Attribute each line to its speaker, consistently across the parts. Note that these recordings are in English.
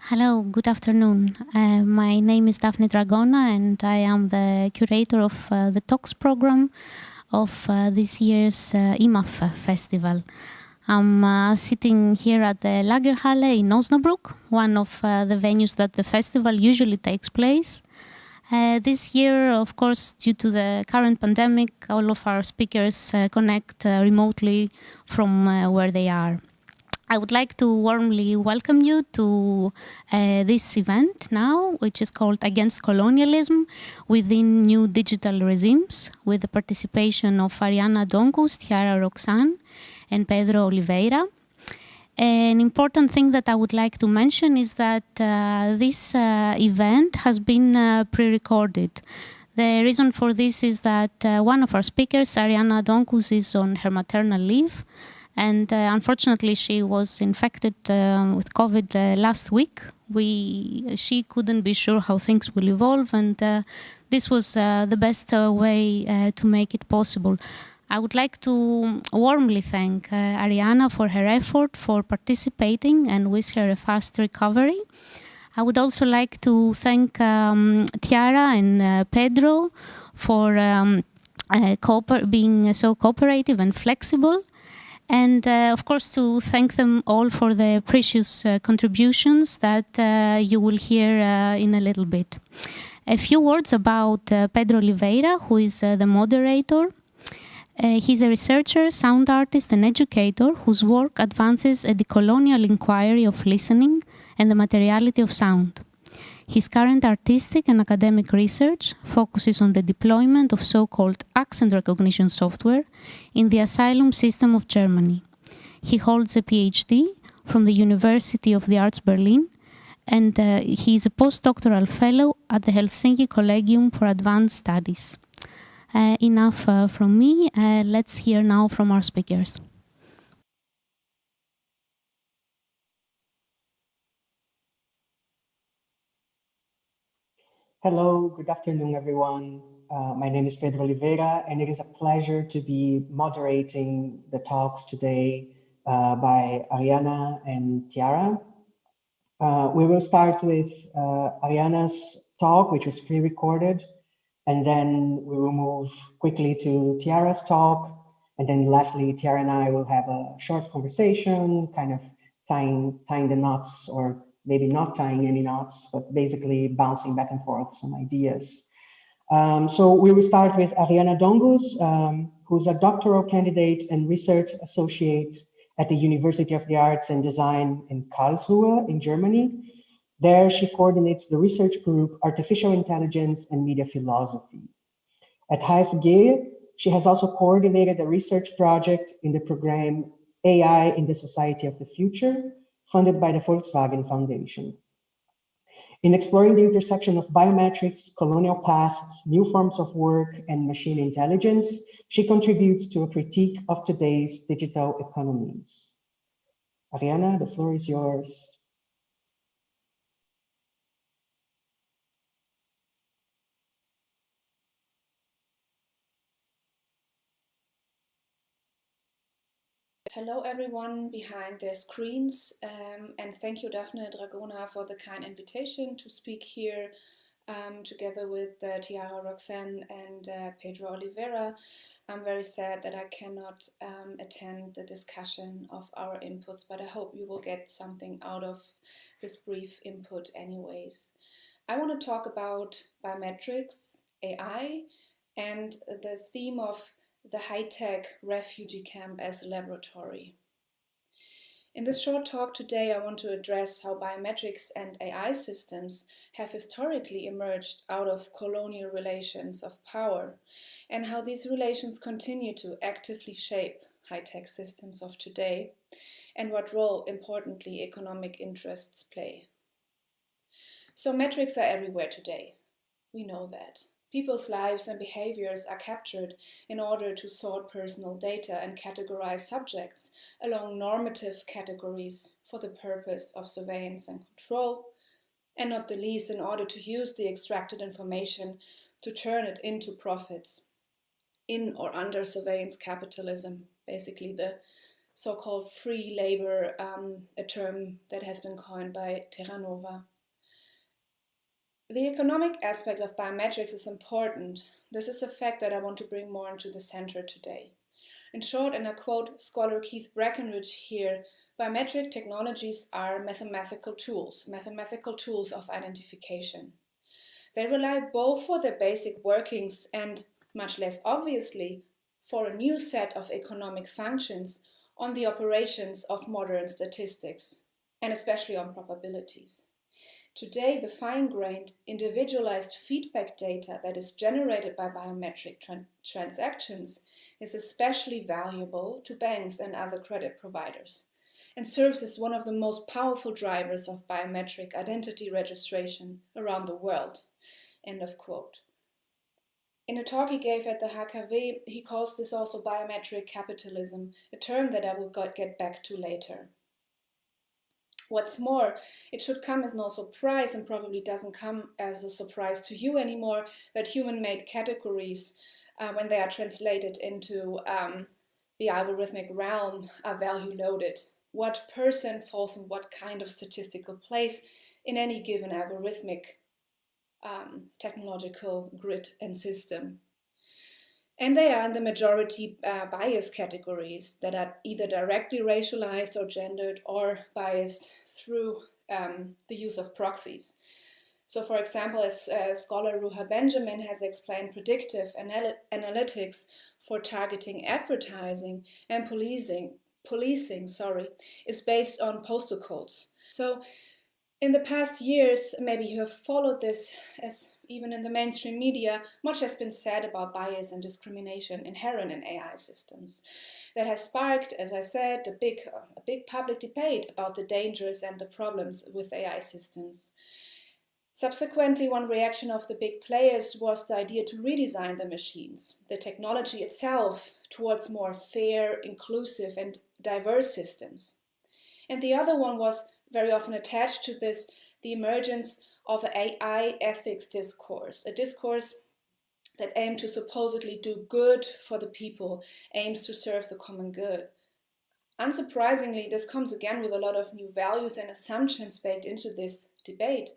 Speaker 1: Hello, good afternoon. My name is Daphne Dragona and I am the curator of the talks program of this year's IMAF festival. I'm sitting here at the Lagerhalle in Osnabrück, one of the venues that the festival usually takes place. This year, of course, due to the current pandemic, all of our speakers connect remotely from where they are. I would like to warmly welcome you to this event now, which is called Against Colonialism Within New Digital Regimes, with the participation of Ariana Dongles, Tiara Roxanne, and Pedro Oliveira. An important thing that I would like to mention is that this event has been pre-recorded. The reason for this is that one of our speakers, Ariana Dongles, is on her maternal leave. And unfortunately, she was infected with COVID last week. She couldn't be sure how things will evolve, and this was the best way to make it possible. I would like to warmly thank Ariana for her effort, for participating, and wish her a fast recovery. I would also like to thank Tiara and Pedro for being so cooperative and flexible. And of course, to thank them all for the precious contributions that you will hear in a little bit. A few words about Pedro Oliveira, who is the moderator. He's a researcher, sound artist, and educator whose work advances a decolonial inquiry of listening and the materiality of sound. His current artistic and academic research focuses on the deployment of so-called accent recognition software in the asylum system of Germany. He holds a PhD from the University of the Arts Berlin, and he is a postdoctoral fellow at the Helsinki Collegium for Advanced Studies. Enough from me. Let's hear now from our speakers.
Speaker 2: Hello, good afternoon, everyone. My name is Pedro Oliveira, and it is a pleasure to be moderating the talks today by Ariana and Tiara. We will start with Ariana's talk, which was pre-recorded, and then we will move quickly to Tiara's talk, and then lastly, Tiara and I will have a short conversation, kind of tying the knots, or maybe not tying any knots, but basically bouncing back and forth some ideas. So we will start with Ariana Dongles, who's a doctoral candidate and research associate at the University of the Arts and Design in Karlsruhe in Germany. There she coordinates the research group Artificial Intelligence and Media Philosophy. At HFG, she has also coordinated a research project in the program AI in the Society of the Future, funded by the Volkswagen Foundation. In exploring the intersection of biometrics, colonial pasts, new forms of work, and machine intelligence, she contributes to a critique of today's digital economies. Ariana, the floor is yours.
Speaker 3: Hello everyone behind their screens, and thank you Daphne Dragona for the kind invitation to speak here together with Tiara Roxanne and Pedro Oliveira. I'm very sad that I cannot attend the discussion of our inputs, but I hope you will get something out of this brief input anyways. I want to talk about biometrics, AI, and the theme of the high-tech refugee camp as a laboratory. In this short talk today, I want to address how biometrics and AI systems have historically emerged out of colonial relations of power, and how these relations continue to actively shape high-tech systems of today, and what role, importantly, economic interests play. So metrics are everywhere today. We know that. People's lives and behaviors are captured in order to sort personal data and categorize subjects along normative categories for the purpose of surveillance and control, and not the least in order to use the extracted information to turn it into profits in or under surveillance capitalism, basically the so-called free labor, a term that has been coined by Terra Nova. The economic aspect of biometrics is important. This is a fact that I want to bring more into the center today. In short, and I quote scholar Keith Breckenridge here, biometric technologies are mathematical tools of identification. They rely both for their basic workings and, much less obviously, for a new set of economic functions on the operations of modern statistics, and especially on probabilities. Today, the fine-grained, individualized feedback data that is generated by biometric transactions is especially valuable to banks and other credit providers, and serves as one of the most powerful drivers of biometric identity registration around the world. End of quote. In a talk he gave at the HKW, he calls this also biometric capitalism, a term that I will get back to later. What's more, it should come as no surprise, and probably doesn't come as a surprise to you anymore, that human-made categories, when they are translated into the algorithmic realm, are value-loaded. What person falls in what kind of statistical place in any given algorithmic technological grid and system. And they are in the majority bias categories that are either directly racialized or gendered, or biased through the use of proxies. So, for example, as scholar Ruha Benjamin has explained, predictive analytics for targeting advertising and policing is based on postal codes. So, in the past years, maybe you have followed this, as even in the mainstream media, much has been said about bias and discrimination inherent in AI systems. That has sparked, as I said, a big public debate about the dangers and the problems with AI systems. Subsequently, one reaction of the big players was the idea to redesign the machines, the technology itself, towards more fair, inclusive, and diverse systems. And the other one was very often attached to this, the emergence of an AI ethics discourse, a discourse that aimed to supposedly do good for the people, aims to serve the common good. Unsurprisingly, this comes again with a lot of new values and assumptions baked into this debate.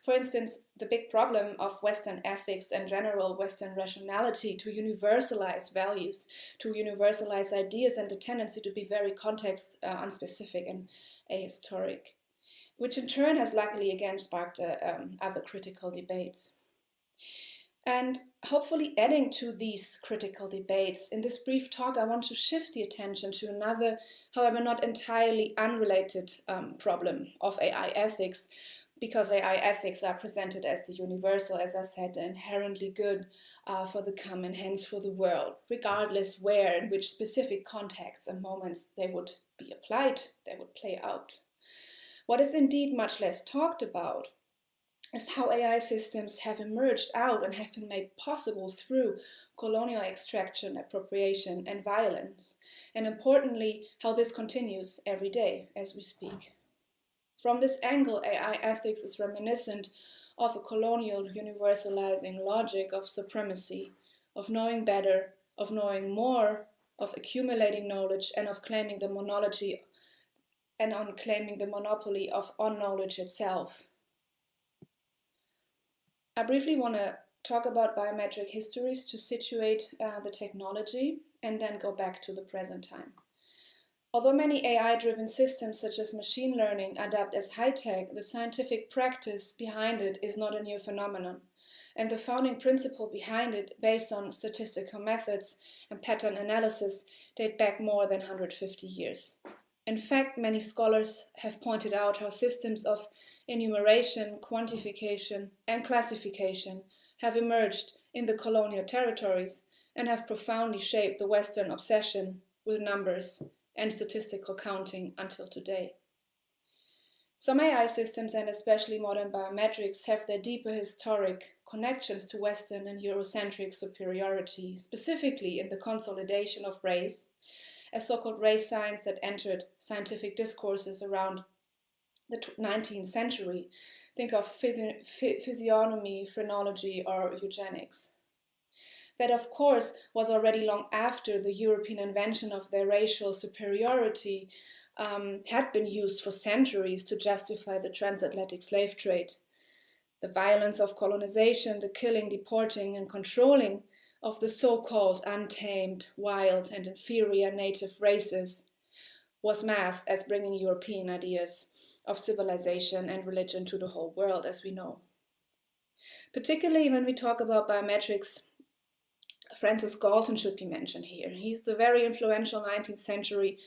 Speaker 3: For instance, the big problem of Western ethics and general Western rationality to universalize values, to universalize ideas, and the tendency to be very context unspecific and ahistoric, which in turn has luckily again sparked other critical debates. And hopefully adding to these critical debates, in this brief talk I want to shift the attention to another, however not entirely unrelated problem of AI ethics, because AI ethics are presented as the universal, as I said, the inherently good for the common, hence for the world, regardless where, in which specific contexts and moments they would be applied, they would play out. What is indeed much less talked about is how AI systems have emerged out and have been made possible through colonial extraction, appropriation, and violence, and importantly, how this continues every day as we speak. From this angle, AI ethics is reminiscent of a colonial universalizing logic of supremacy, of knowing better, of knowing more, of accumulating knowledge, and of claiming the monopoly on knowledge itself. I briefly want to talk about biometric histories to situate the technology and then go back to the present time. Although many AI-driven systems such as machine learning are dubbed as high-tech, the scientific practice behind it is not a new phenomenon, and the founding principle behind it, based on statistical methods and pattern analysis, date back more than 150 years. In fact, many scholars have pointed out how systems of enumeration, quantification, and classification have emerged in the colonial territories and have profoundly shaped the Western obsession with numbers and statistical counting until today. Some AI systems, and especially modern biometrics, have their deeper historic connections to Western and Eurocentric superiority, specifically in the consolidation of race, as so-called race science that entered scientific discourses around the 19th century. Think of physiognomy, phrenology, or eugenics. That, of course, was already long after the European invention of their racial superiority had been used for centuries to justify the transatlantic slave trade. The violence of colonization, the killing, deporting, and controlling of the so-called untamed, wild, and inferior native races was masked as bringing European ideas of civilization and religion to the whole world, as we know. Particularly when we talk about biometrics, Francis Galton should be mentioned here. He's the very influential 19th century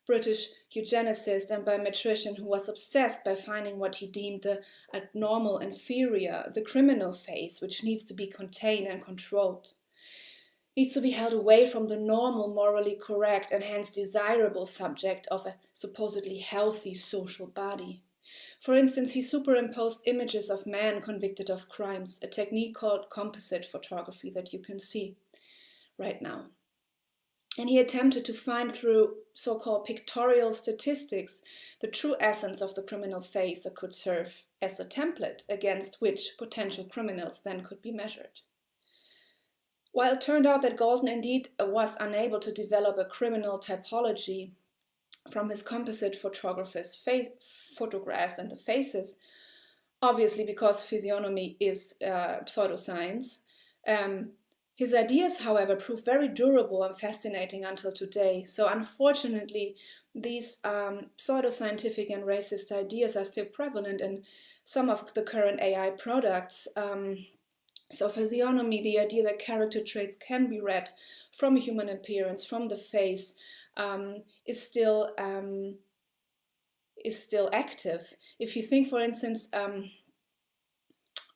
Speaker 3: British eugenicist and biometrician who was obsessed by finding what he deemed the abnormal inferior, the criminal phase, which needs to be contained and controlled. Needs to be held away from the normal, morally correct, and hence desirable subject of a supposedly healthy social body. For instance, he superimposed images of men convicted of crimes, a technique called composite photography that you can see right now. And he attempted to find through so-called pictorial statistics the true essence of the criminal phase that could serve as a template against which potential criminals then could be measured. While it turned out that Galton indeed was unable to develop a criminal typology from his composite photographers' photographs and the faces, obviously because physiognomy is pseudoscience, his ideas, however, proved very durable and fascinating until today. So unfortunately, these pseudoscientific and racist ideas are still prevalent in some of the current AI products. So physiognomy, the idea that character traits can be read from a human appearance, from the face, is still active. If you think, for instance,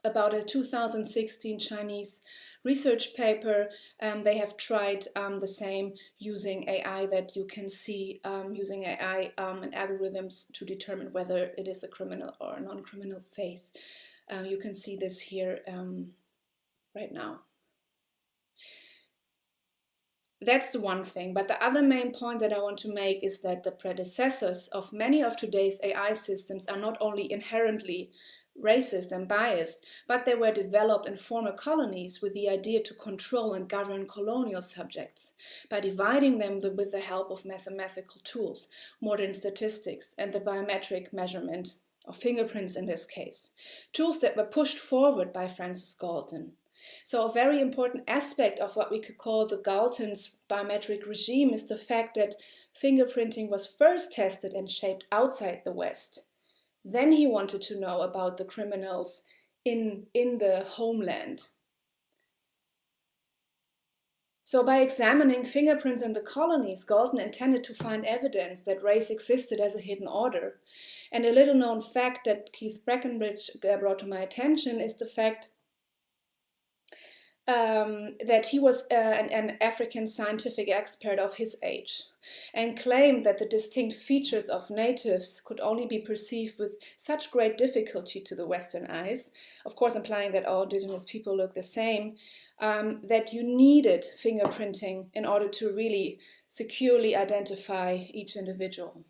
Speaker 3: about a 2016 Chinese research paper, they have tried the same using AI that you can see, using AI and algorithms to determine whether it is a criminal or a non-criminal phase. You can see this here right now. That's the one thing, but the other main point that I want to make is that the predecessors of many of today's AI systems are not only inherently racist and biased, but they were developed in former colonies with the idea to control and govern colonial subjects by dividing them with the help of mathematical tools, modern statistics, and the biometric measurement of fingerprints in this case, tools that were pushed forward by Francis Galton. So a very important aspect of what we could call the Galton's biometric regime is the fact that fingerprinting was first tested and shaped outside the West. Then he wanted to know about the criminals in the homeland. So by examining fingerprints in the colonies, Galton intended to find evidence that race existed as a hidden order. And a little known fact that Keith Breckenridge brought to my attention is the fact that he was an African scientific expert of his age and claimed that the distinct features of natives could only be perceived with such great difficulty to the Western eyes, of course implying that all indigenous people look the same, that you needed fingerprinting in order to really securely identify each individual.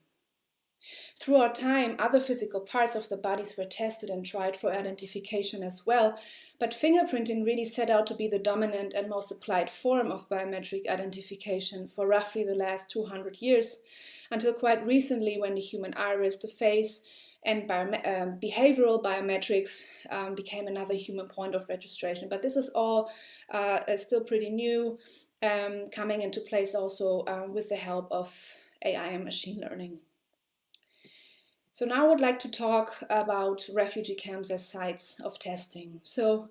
Speaker 3: Throughout time, other physical parts of the bodies were tested and tried for identification as well, but fingerprinting really set out to be the dominant and most applied form of biometric identification for roughly the last 200 years, until quite recently when the human iris, the face, and behavioral biometrics became another human point of registration. But this is all still pretty new, coming into place also with the help of AI and machine learning. So now I would like to talk about refugee camps as sites of testing. So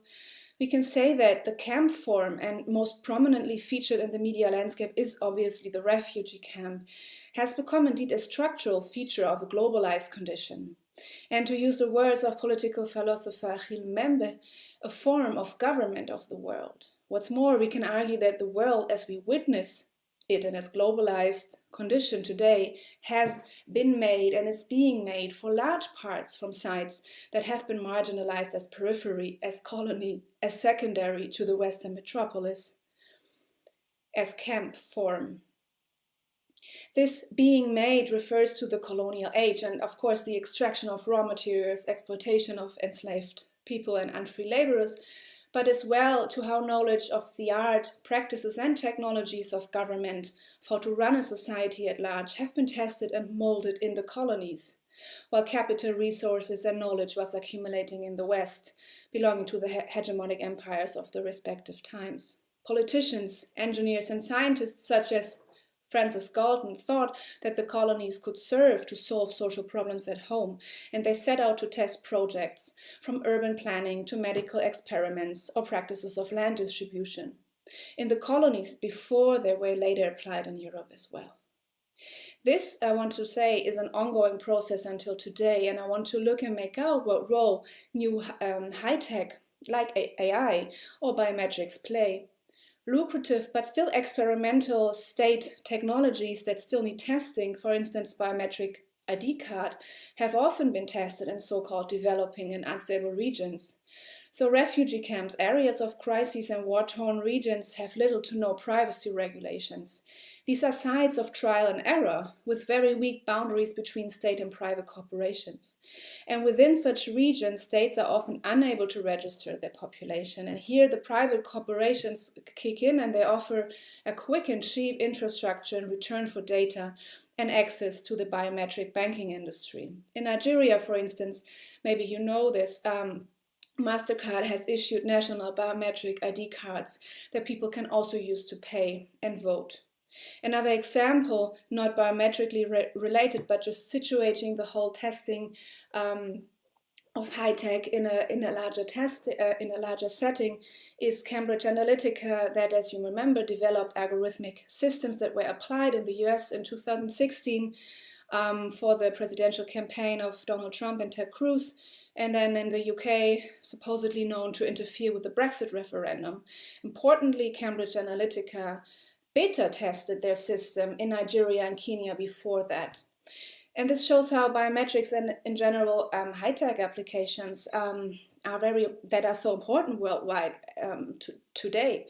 Speaker 3: we can say that the camp form, and most prominently featured in the media landscape, is obviously the refugee camp, has become indeed a structural feature of a globalized condition. And to use the words of political philosopher Gil Membe, a form of government of the world. What's more, we can argue that the world as we witness it in its globalized condition today has been made and is being made for large parts from sites that have been marginalized as periphery, as colony, as secondary to the Western metropolis, as camp form. This being made refers to the colonial age and, of course, the extraction of raw materials, exploitation of enslaved people and unfree laborers, but as well to how knowledge of the art, practices and technologies of government for to run a society at large have been tested and molded in the colonies, while capital, resources and knowledge was accumulating in the West, belonging to the hegemonic empires of the respective times. Politicians, engineers and scientists such as Francis Galton thought that the colonies could serve to solve social problems at home, and they set out to test projects, from urban planning to medical experiments or practices of land distribution, in the colonies before they were later applied in Europe as well. This, I want to say, is an ongoing process until today, and I want to look and make out what role new high-tech, like AI or biometrics, play. Lucrative but still experimental state technologies that still need testing, for instance biometric ID card, have often been tested in so-called developing and unstable regions. So refugee camps, areas of crises and war-torn regions have little to no privacy regulations. These are sites of trial and error, with very weak boundaries between state and private corporations. And within such regions, states are often unable to register their population. And here the private corporations kick in and they offer a quick and cheap infrastructure in return for data and access to the biometric banking industry. In Nigeria, for instance, maybe you know this, MasterCard has issued national biometric ID cards that people can also use to pay and vote. Another example, not biometrically related, but just situating the whole testing of high tech in a larger setting, is Cambridge Analytica, that, as you remember, developed algorithmic systems that were applied in the US in 2016 for the presidential campaign of Donald Trump and Ted Cruz, and then in the UK, supposedly known to interfere with the Brexit referendum. Importantly, Cambridge Analytica beta tested their system in Nigeria and Kenya before that. And this shows how biometrics and, in general, high-tech applications that are so important worldwide today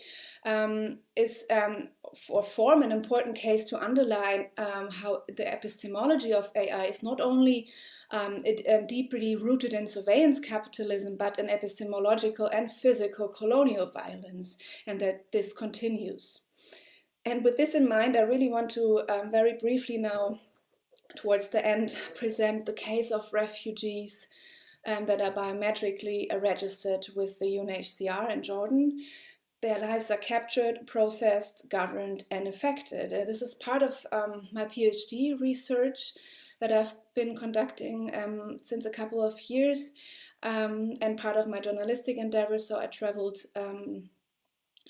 Speaker 3: form an important case to underline how the epistemology of AI is not only deeply rooted in surveillance capitalism, but in epistemological and physical colonial violence, and that this continues. And with this in mind, I really want to very briefly now, towards the end, present the case of refugees that are biometrically registered with the UNHCR in Jordan. Their lives are captured, processed, governed, and affected. This is part of my PhD research that I've been conducting since a couple of years, and part of my journalistic endeavors. So I traveled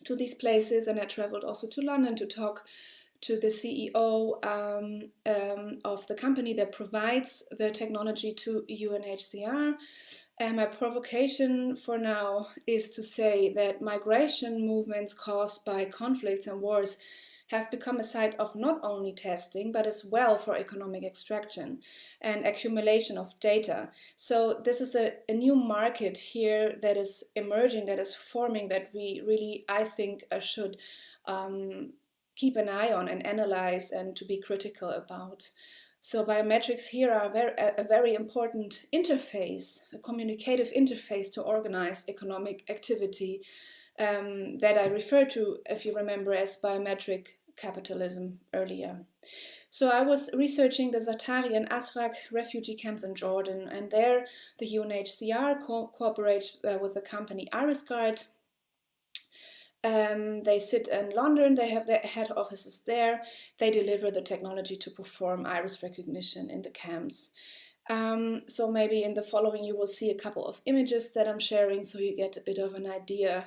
Speaker 3: to these places, and I traveled also to London to talk to the CEO of the company that provides the technology to UNHCR. And my provocation for now is to say that migration movements caused by conflicts and wars have become a site of not only testing, but as well for economic extraction and accumulation of data. So this is a new market here that is emerging, that is forming, that we really, I think, should keep an eye on and analyze and to be critical about. So biometrics here are a very important interface, a communicative interface to organize economic activity that I referred to, if you remember, as biometric capitalism earlier. So I was researching the Zaatari and Azraq refugee camps in Jordan, and there the UNHCR cooperates with the company IrisGuard. They sit in London, they have their head offices there, they deliver the technology to perform iris recognition in the camps. So maybe in the following you will see a couple of images that I'm sharing so you get a bit of an idea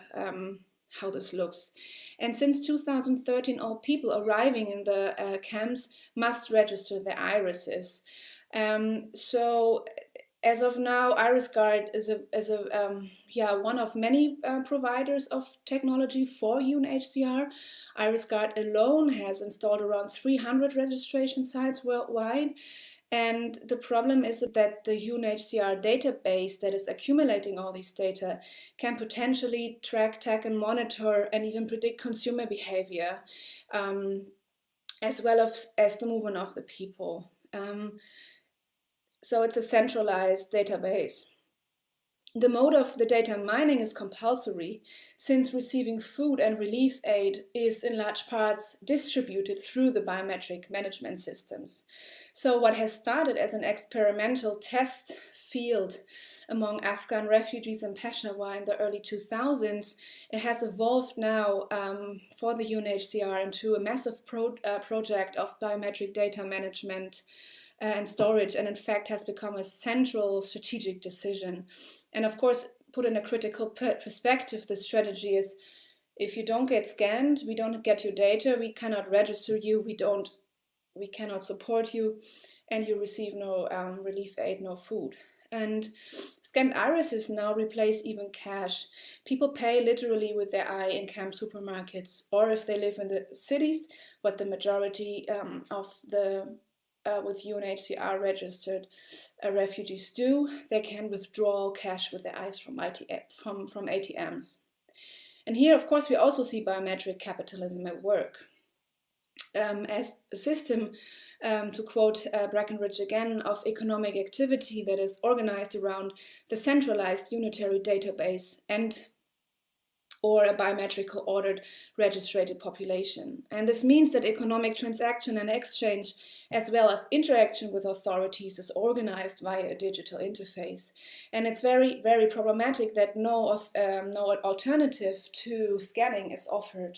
Speaker 3: how this looks. And since 2013, all people arriving in the camps must register their irises. So as of now, IrisGuard is one of many providers of technology for UNHCR. IrisGuard alone has installed around 300 registration sites worldwide. And the problem is that the UNHCR database that is accumulating all these data can potentially track, tag, and monitor and even predict consumer behavior, as well as the movement of the people. So it's a centralized database. The mode of the data mining is compulsory, since receiving food and relief aid is in large parts distributed through the biometric management systems. So what has started as an experimental test field among Afghan refugees in Peshawar in the early 2000s, it has evolved now for the UNHCR into a massive project of biometric data management and storage, and in fact has become a central strategic decision. And of course, put in a critical perspective, the strategy is, if you don't get scanned, we don't get your data, we cannot register you, we cannot support you, and you receive no relief aid, no food. And scanned irises now replace even cash. People pay literally with their eye in camp supermarkets, or if they live in the cities, what the majority of the with UNHCR registered refugees do, they can withdraw cash with their eyes from ATMs. And here, of course, we also see biometric capitalism at work. As a system, to quote Breckenridge again, of economic activity that is organized around the centralized unitary database and or a biometrical ordered registered population. And this means that economic transaction and exchange, as well as interaction with authorities, is organized via a digital interface. And it's very, very problematic that no alternative to scanning is offered.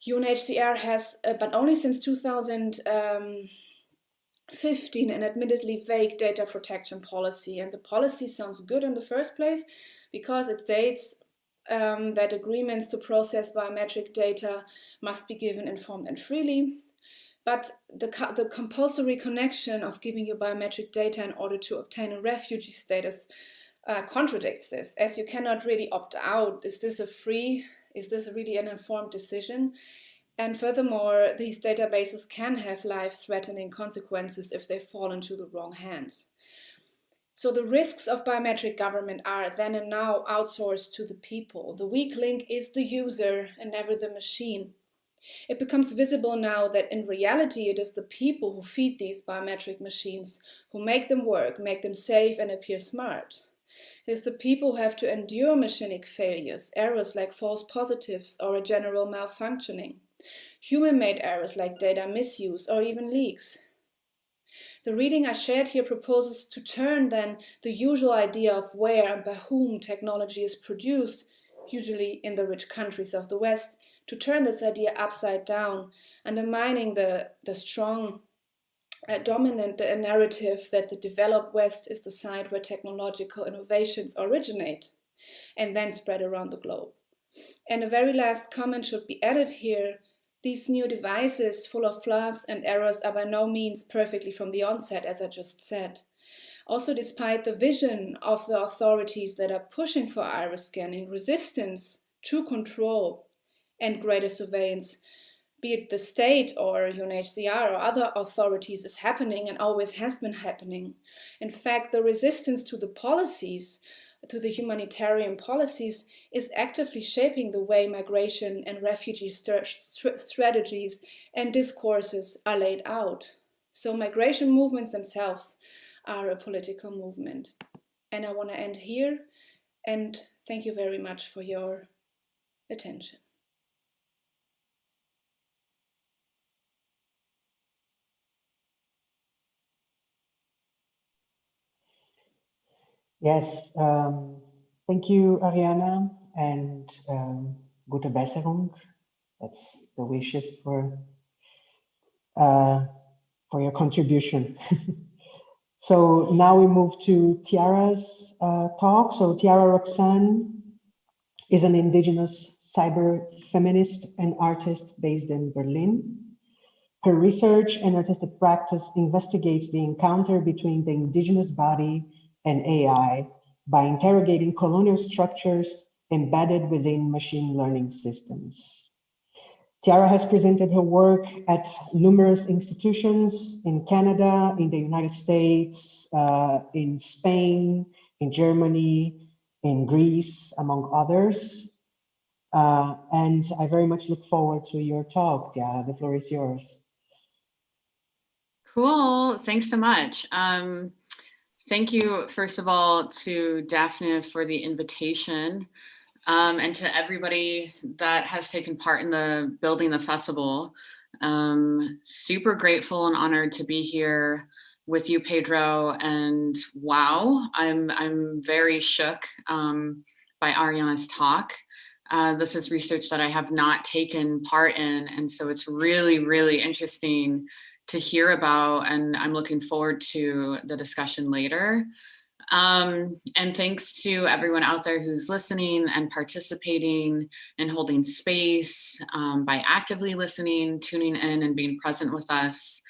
Speaker 3: UNHCR has, but only since 2015, an admittedly vague data protection policy. And the policy sounds good in the first place because it states that agreements to process biometric data must be given informed and freely. But the compulsory connection of giving you biometric data in order to obtain a refugee status contradicts this, as you cannot really opt out. Is this really an informed decision? And furthermore, these databases can have life-threatening consequences if they fall into the wrong hands. So the risks of biometric government are then and now outsourced to the people. The weak link is the user and never the machine. It becomes visible now that in reality it is the people who feed these biometric machines, who make them work, make them safe and appear smart. It is the people who have to endure machinic failures, errors like false positives or a general malfunctioning, human-made errors like data misuse or even leaks. The reading I shared here proposes to turn then the usual idea of where and by whom technology is produced, usually in the rich countries of the West, to turn this idea upside down, undermining the strong dominant narrative that the developed West is the site where technological innovations originate and then spread around the globe. And a very last comment should be added here. These new devices, full of flaws and errors, are by no means perfectly from the onset, as I just said. Also, despite the vision of the authorities that are pushing for iris scanning, resistance to control and greater surveillance, be it the state or UNHCR or other authorities, is happening and always has been happening. In fact, the resistance to the policies, to the humanitarian policies, is actively shaping the way migration and refugee strategies and discourses are laid out. So migration movements themselves are a political movement. And I want to end here and thank you very much for your attention.
Speaker 2: Yes, thank you, Ariana, and gute Besserung. That's the wishes for your contribution. So now we move to Tiara's talk. So Tiara Roxanne is an indigenous cyber feminist and artist based in Berlin. Her research and artistic practice investigates the encounter between the indigenous body and AI by interrogating colonial structures embedded within machine learning systems. Tiara has presented her work at numerous institutions in Canada, in the United States, in Spain, in Germany, in Greece, among others. And I very much look forward to your talk, Tiara. The floor is yours.
Speaker 4: Cool, thanks so much. Thank you, first of all, to Daphne for the invitation, and to everybody that has taken part in the building the festival. Super grateful and honored to be here with you, Pedro. And wow, I'm very shook by Ariana's talk. This is research that I have not taken part in, and so it's really, really interesting to hear about, and I'm looking forward to the discussion later. And thanks to everyone out there who's listening and participating and holding space by actively listening, tuning in, and being present with us.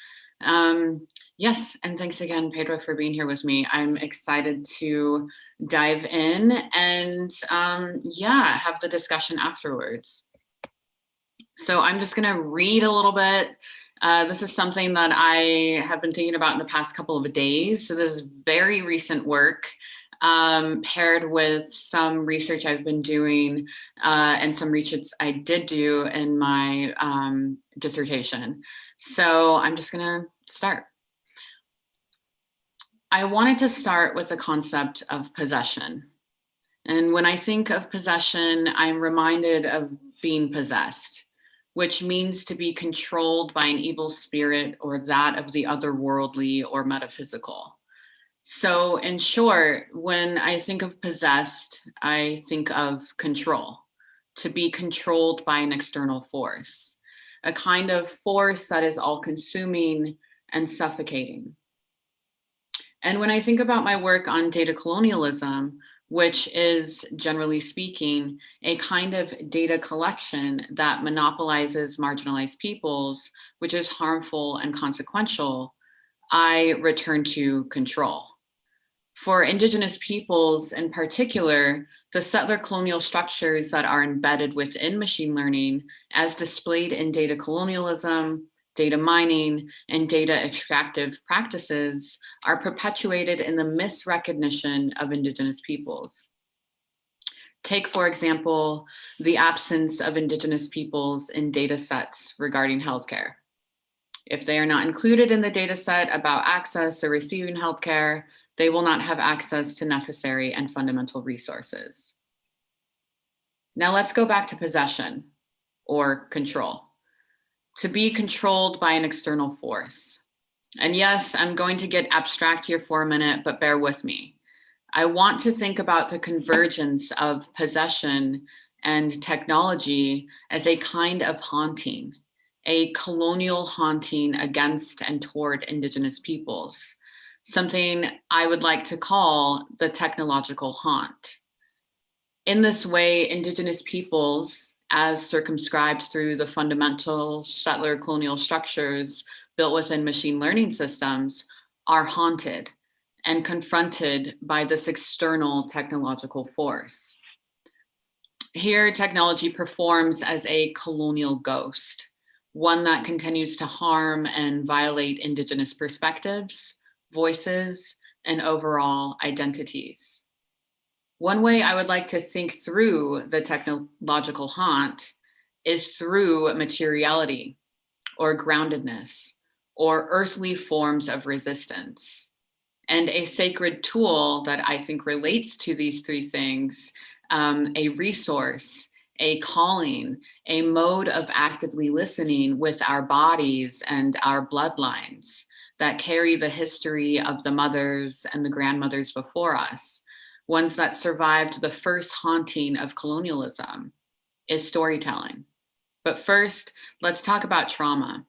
Speaker 4: Yes, and thanks again, Pedro, for being here with me. I'm excited to dive in and yeah, have the discussion afterwards. So I'm just gonna read a little bit. This is something that I have been thinking about in the past couple of days. So this is very recent work paired with some research I've been doing and some research I did do in my dissertation. So I'm just gonna start. I wanted to start with the concept of possession. And when I think of possession, I'm reminded of being possessed, which means to be controlled by an evil spirit or that of the otherworldly or metaphysical. So in short, when I think of possessed, I think of control, to be controlled by an external force, a kind of force that is all-consuming and suffocating. And when I think about my work on data colonialism, which is, generally speaking, a kind of data collection that monopolizes marginalized peoples, which is harmful and consequential, I return to control. For Indigenous peoples in particular, the settler colonial structures that are embedded within machine learning, as displayed in data colonialism, data mining, and data extractive practices, are perpetuated in the misrecognition of Indigenous peoples. Take, for example, the absence of Indigenous peoples in data sets regarding healthcare. If they are not included in the data set about access or receiving healthcare, they will not have access to necessary and fundamental resources. Now let's go back to possession or control. To be controlled by an external force. And yes, I'm going to get abstract here for a minute, but bear with me. I want to think about the convergence of possession and technology as a kind of haunting, a colonial haunting against and toward Indigenous peoples, something I would like to call the technological haunt. In this way, Indigenous peoples, as circumscribed through the fundamental settler colonial structures built within machine learning systems, are haunted and confronted by this external technological force. Here, technology performs as a colonial ghost, one that continues to harm and violate Indigenous perspectives, voices, and overall identities. One way I would like to think through the technological haunt is through materiality or groundedness or earthly forms of resistance. And a sacred tool that I think relates to these three things, a resource, a calling, a mode of actively listening with our bodies and our bloodlines that carry the history of the mothers and the grandmothers before us, ones that survived the first haunting of colonialism, is storytelling. But first, let's talk about trauma,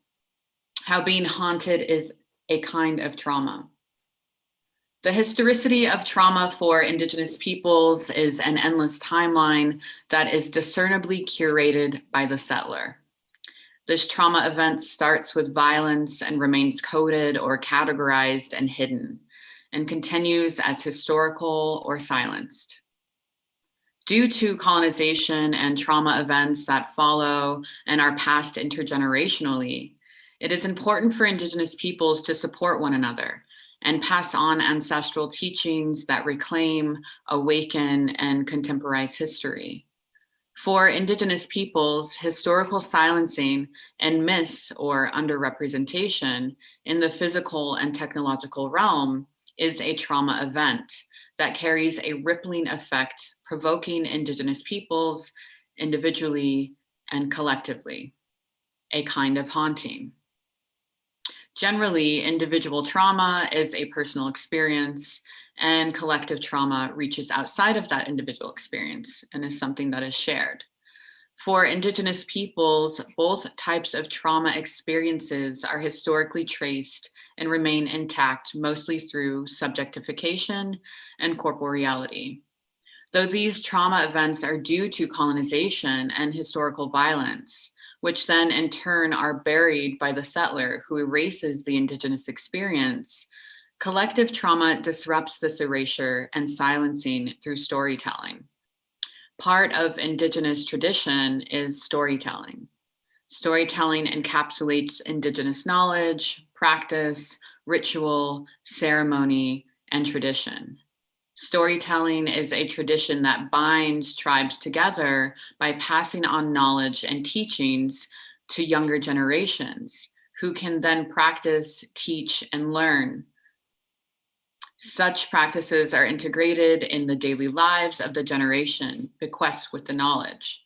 Speaker 4: how being haunted is a kind of trauma. The historicity of trauma for Indigenous peoples is an endless timeline that is discernibly curated by the settler. This trauma event starts with violence and remains coded or categorized and hidden, and continues as historical or silenced. Due to colonization and trauma events that follow and are passed intergenerationally, it is important for Indigenous peoples to support one another and pass on ancestral teachings that reclaim, awaken, and contemporize history. For Indigenous peoples, historical silencing and miss or underrepresentation in the physical and technological realm is a trauma event that carries a rippling effect, provoking Indigenous peoples individually and collectively, a kind of haunting. Generally, individual trauma is a personal experience, and collective trauma reaches outside of that individual experience and is something that is shared. For Indigenous peoples, both types of trauma experiences are historically traced and remain intact, mostly through subjectification and corporeality. Though these trauma events are due to colonization and historical violence, which then in turn are buried by the settler who erases the Indigenous experience, collective trauma disrupts this erasure and silencing through storytelling. Part of Indigenous tradition is storytelling. Storytelling encapsulates Indigenous knowledge, practice, ritual, ceremony, and tradition. Storytelling is a tradition that binds tribes together by passing on knowledge and teachings to younger generations who can then practice, teach, and learn. Such practices are integrated in the daily lives of the generation bequeathed with the knowledge.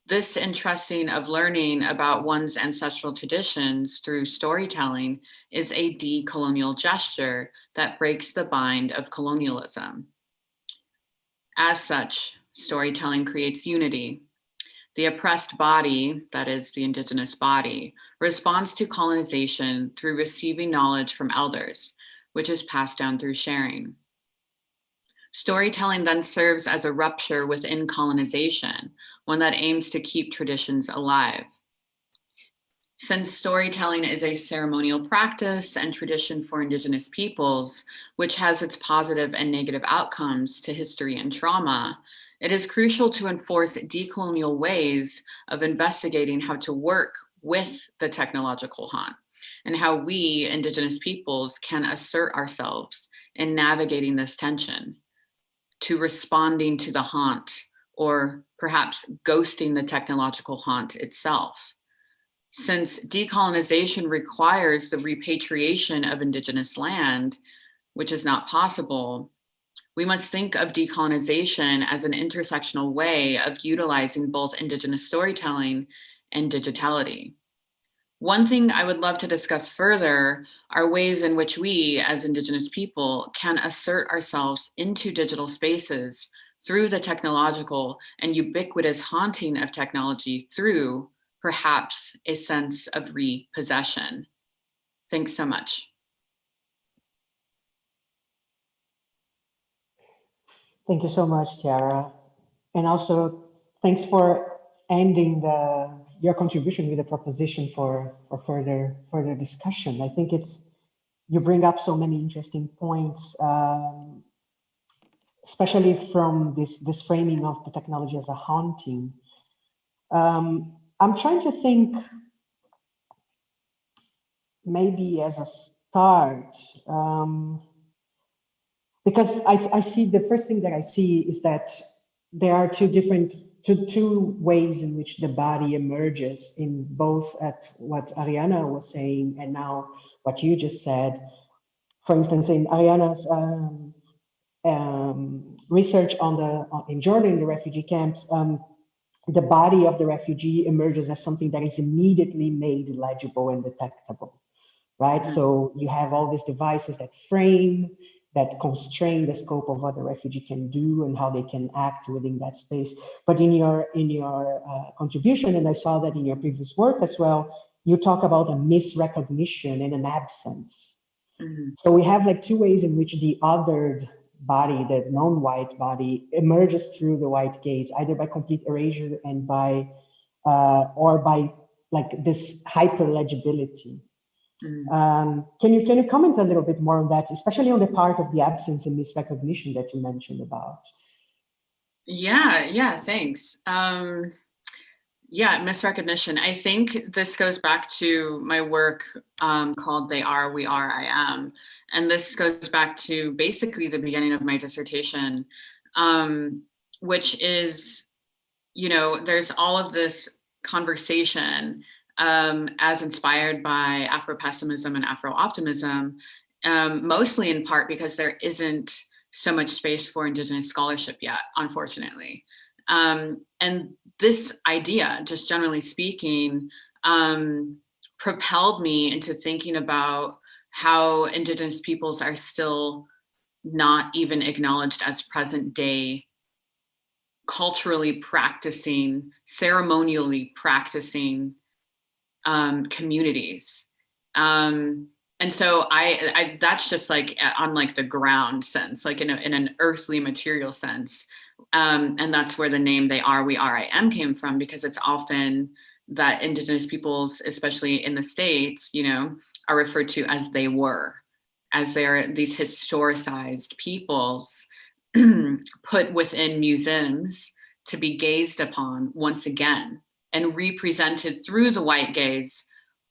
Speaker 4: This entrusting of learning about one's ancestral traditions through storytelling is a decolonial gesture that breaks the bind of colonialism. As such, storytelling creates unity. The oppressed body, that is the Indigenous body, responds to colonization through receiving knowledge from elders, which is passed down through sharing. Storytelling then serves as a rupture within colonization, one that aims to keep traditions alive. Since storytelling is a ceremonial practice and tradition for Indigenous peoples, which has its positive and negative outcomes to history and trauma, it is crucial to enforce decolonial ways of investigating how to work with the technological haunt and how we, Indigenous peoples, can assert ourselves in navigating this tension, to responding to the haunt, or perhaps ghosting the technological haunt itself. Since decolonization requires the repatriation of Indigenous land, which is not possible, we must think of decolonization as an intersectional way of utilizing both Indigenous storytelling and digitality. One thing I would love to discuss further are ways in which we, as Indigenous people, can assert ourselves into digital spaces through the technological and ubiquitous haunting of technology through, perhaps, a sense of repossession. Thanks so much.
Speaker 2: Thank you so much, Tiara. And also, thanks for ending your contribution with a proposition for further discussion. I think you bring up so many interesting points, especially from this framing of the technology as a haunting. I'm trying to think maybe as a start, because I see the first thing that I see is that there are two ways in which the body emerges in both at what Ariana was saying and now what you just said. For instance, in Ariana's research in Jordan, in the refugee camps, the body of the refugee emerges as something that is immediately made legible and detectable, right? Mm-hmm. So you have all these devices that frame, that constrain the scope of what the refugee can do and how they can act within that space. But in your contribution, and I saw that in your previous work as well, you talk about a misrecognition and an absence. Mm-hmm. So we have like two ways in which the othered body, the non-white body, emerges through the white gaze, either by complete erasure and or by like this hyper legibility. Mm. Can you comment a little bit more on that, especially on the part of the absence and misrecognition that you mentioned about?
Speaker 4: Yeah, thanks. Misrecognition. I think this goes back to my work called They Are, We Are, I Am. And this goes back to basically the beginning of my dissertation, which is, there's all of this conversation as inspired by Afro-pessimism and Afro-optimism mostly in part because there isn't so much space for Indigenous scholarship yet, unfortunately. And this idea, just generally speaking, propelled me into thinking about how Indigenous peoples are still not even acknowledged as present day culturally practicing, ceremonially practicing communities. And so I that's just like on like the ground sense, like in an earthly material sense. And that's where the name They Are, We Are, I Am came from, because it's often that Indigenous peoples, especially in the States, you know, are referred to as they were, as they're these historicized peoples put within museums to be gazed upon once again and represented through the white gaze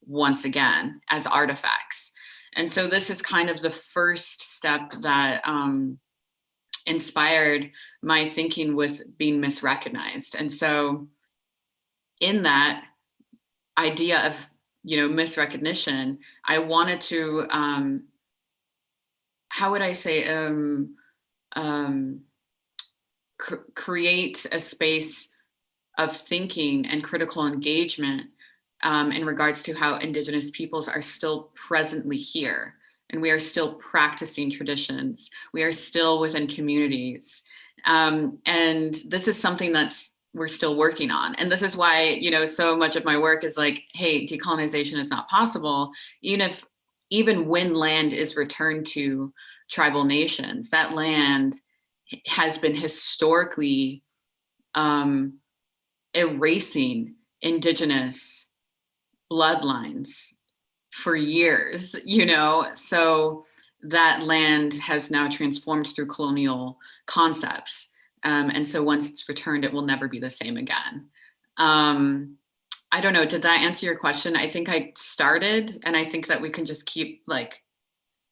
Speaker 4: once again as artifacts. And so this is kind of the first step that inspired my thinking with being misrecognized. And so in that idea of, you know, misrecognition, I wanted to, how would I say, create a space of thinking and critical engagement in regards to how Indigenous peoples are still presently here, and we are still practicing traditions. We are still within communities. And this is something we're still working on. And this is why, you know, so much of my work is like, hey, decolonization is not possible, even when land is returned to tribal nations. That land has been historically erasing Indigenous bloodlines for years, you know, so that land has now transformed through colonial concepts. And so once it's returned, it will never be the same again. I don't know, did that answer your question? I think I started, and I think that we can just keep like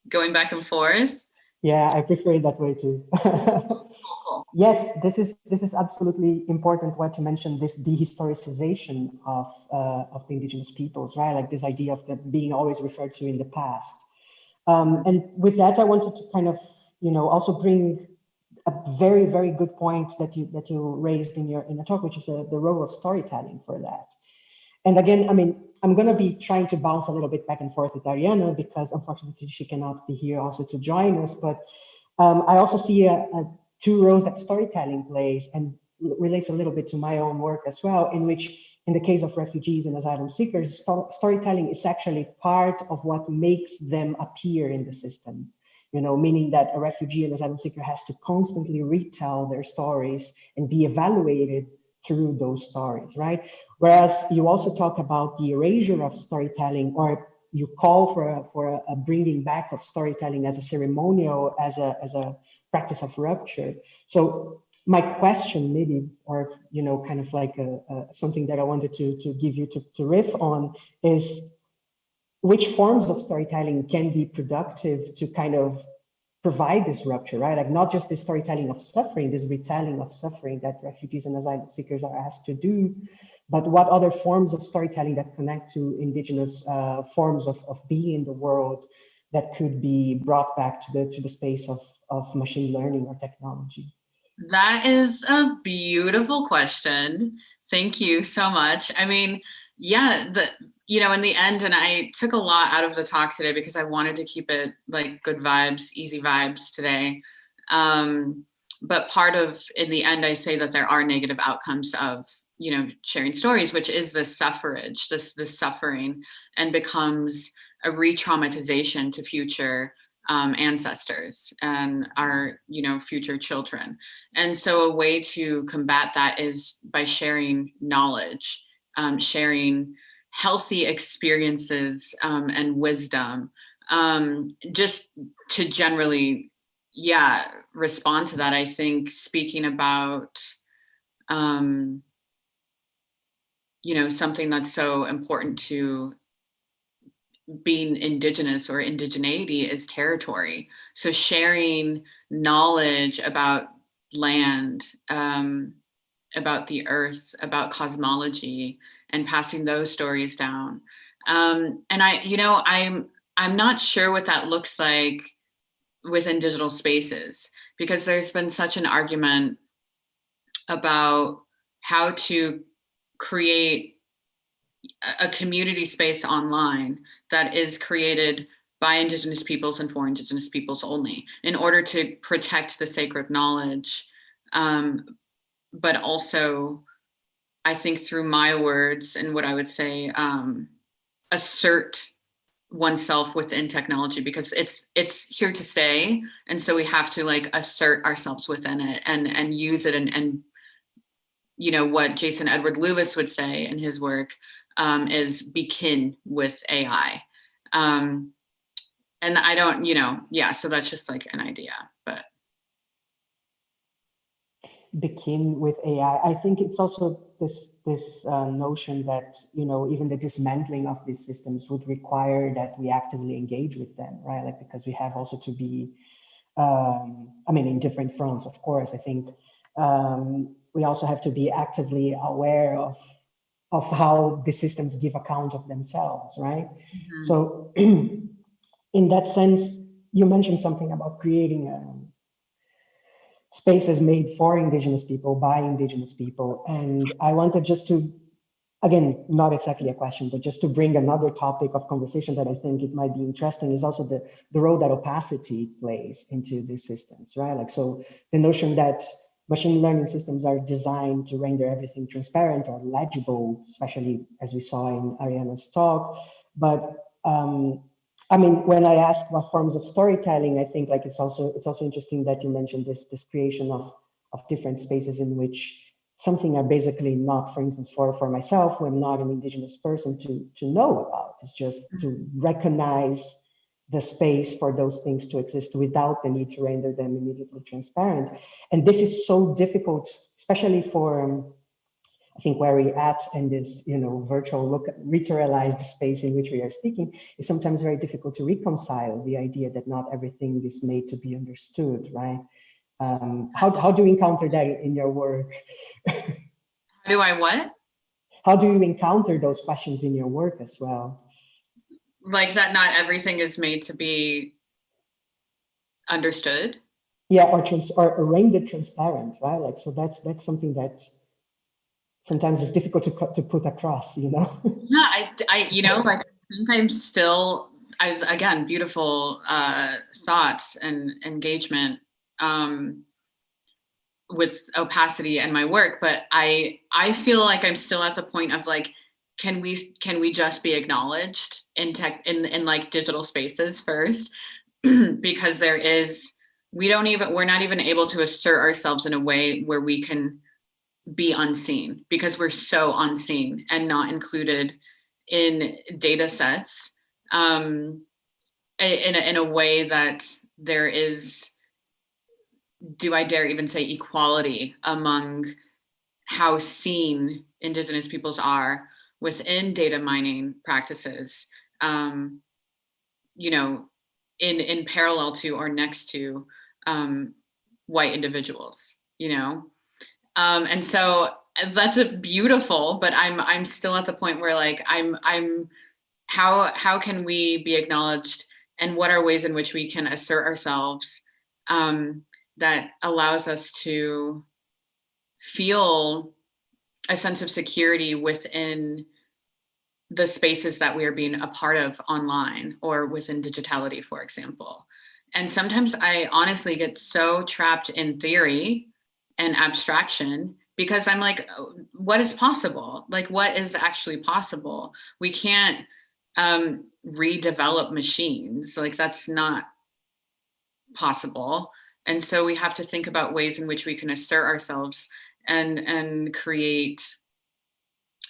Speaker 4: going back and forth.
Speaker 2: Yeah, I prefer it that way too.
Speaker 4: Cool.
Speaker 2: Yes, this is absolutely important what you mentioned, this dehistoricization of the Indigenous peoples, right? Like this idea of that being always referred to in the past. And with that, I wanted to kind of, you know, also bring a very, very good point that you raised in your talk, which is the role of storytelling for that. And again, I mean, I'm going to be trying to bounce a little bit back and forth with Ariana because unfortunately she cannot be here also to join us. But I also see two roles that storytelling plays, and relates a little bit to my own work as well, in which, in the case of refugees and asylum seekers, storytelling is actually part of what makes them appear in the system. You know, meaning that a refugee and asylum seeker has to constantly retell their stories and be evaluated through those stories, right? Whereas you also talk about the erasure of storytelling, or you call for a bringing back of storytelling as a ceremonial, as a practice of rupture. So my question, maybe, or you know, kind of like something that I wanted to give you to riff on, is which forms of storytelling can be productive to kind of provide this rupture, right? Like not just the storytelling of suffering, this retelling of suffering that refugees and asylum seekers are asked to do, but what other forms of storytelling that connect to Indigenous forms of being in the world that could be brought back to the space of machine learning or technology?
Speaker 4: That is a beautiful question. Thank you so much. I mean, yeah, you know, in the end, and I took a lot out of the talk today because I wanted to keep it like good vibes, easy vibes today. But part of, in the end, I say that there are negative outcomes of, you know, sharing stories, which is this suffrage, this suffering, and becomes a re-traumatization to future ancestors and our, you know, future children. And so a way to combat that is by sharing knowledge, sharing healthy experiences and wisdom, just to generally, yeah, respond to that. I think speaking about, you know, something that's so important to being Indigenous or indigeneity is territory. So sharing knowledge about land, about the earth, about cosmology, and passing those stories down. And I, you know, I'm not sure what that looks like within digital spaces, because there's been such an argument about how to create a community space online that is created by Indigenous peoples and for Indigenous peoples only, in order to protect the sacred knowledge. But also, I think through my words and what I would say, assert oneself within technology, because it's here to stay, and so we have to like assert ourselves within it and use it, and you know what Jason Edward Lewis would say in his work is be kin with AI. And I don't, so that's just like an idea, but.
Speaker 2: Begin with AI. I think it's also this notion that, even the dismantling of these systems would require that we actively engage with them, right? Like, because we have also to be, in different fronts, of course. I think we also have to be actively aware of how the systems give account of themselves, right? Mm-hmm. So in that sense, you mentioned something about creating spaces made for Indigenous people, by Indigenous people. And I wanted just to, again, not exactly a question, but just to bring another topic of conversation that I think it might be interesting, is also the role that opacity plays into these systems, right? Like, so the notion that machine learning systems are designed to render everything transparent or legible, especially as we saw in Ariana's talk. But when I ask what forms of storytelling, I think like it's also interesting that you mentioned this creation of different spaces in which something I basically not, for instance, for myself, who am not an Indigenous person, to know about. It's just to recognize the space for those things to exist without the need to render them immediately transparent. And this is so difficult, especially for I think where we're at in this, virtual ritualized space in which we are speaking, is sometimes very difficult to reconcile the idea that not everything is made to be understood, right? How do you encounter that in your work?
Speaker 4: How do I what?
Speaker 2: How do you encounter those questions in your work as well?
Speaker 4: Like that not everything is made to be understood?
Speaker 2: Yeah, or rendered transparent, right? Like, so that's something that sometimes it's difficult to put across,
Speaker 4: Yeah, I like I think I'm still, again, beautiful thoughts and engagement with opacity and my work, but I feel like I'm still at the point of like, can we just be acknowledged in like digital spaces first? Because we're not even able to assert ourselves in a way where we can be unseen, because we're so unseen and not included in data sets in a way that there is, do I dare even say, equality among how seen Indigenous peoples are within data mining practices, in parallel to or next to white individuals, and so that's a beautiful, but I'm still at the point where like how can we be acknowledged, and what are ways in which we can assert ourselves that allows us to feel a sense of security within the spaces that we are being a part of online or within digitality, for example. And sometimes I honestly get so trapped in theory and abstraction, because I'm like, what is possible? Like, what is actually possible? We can't redevelop machines. Like, that's not possible. And so we have to think about ways in which we can assert ourselves and create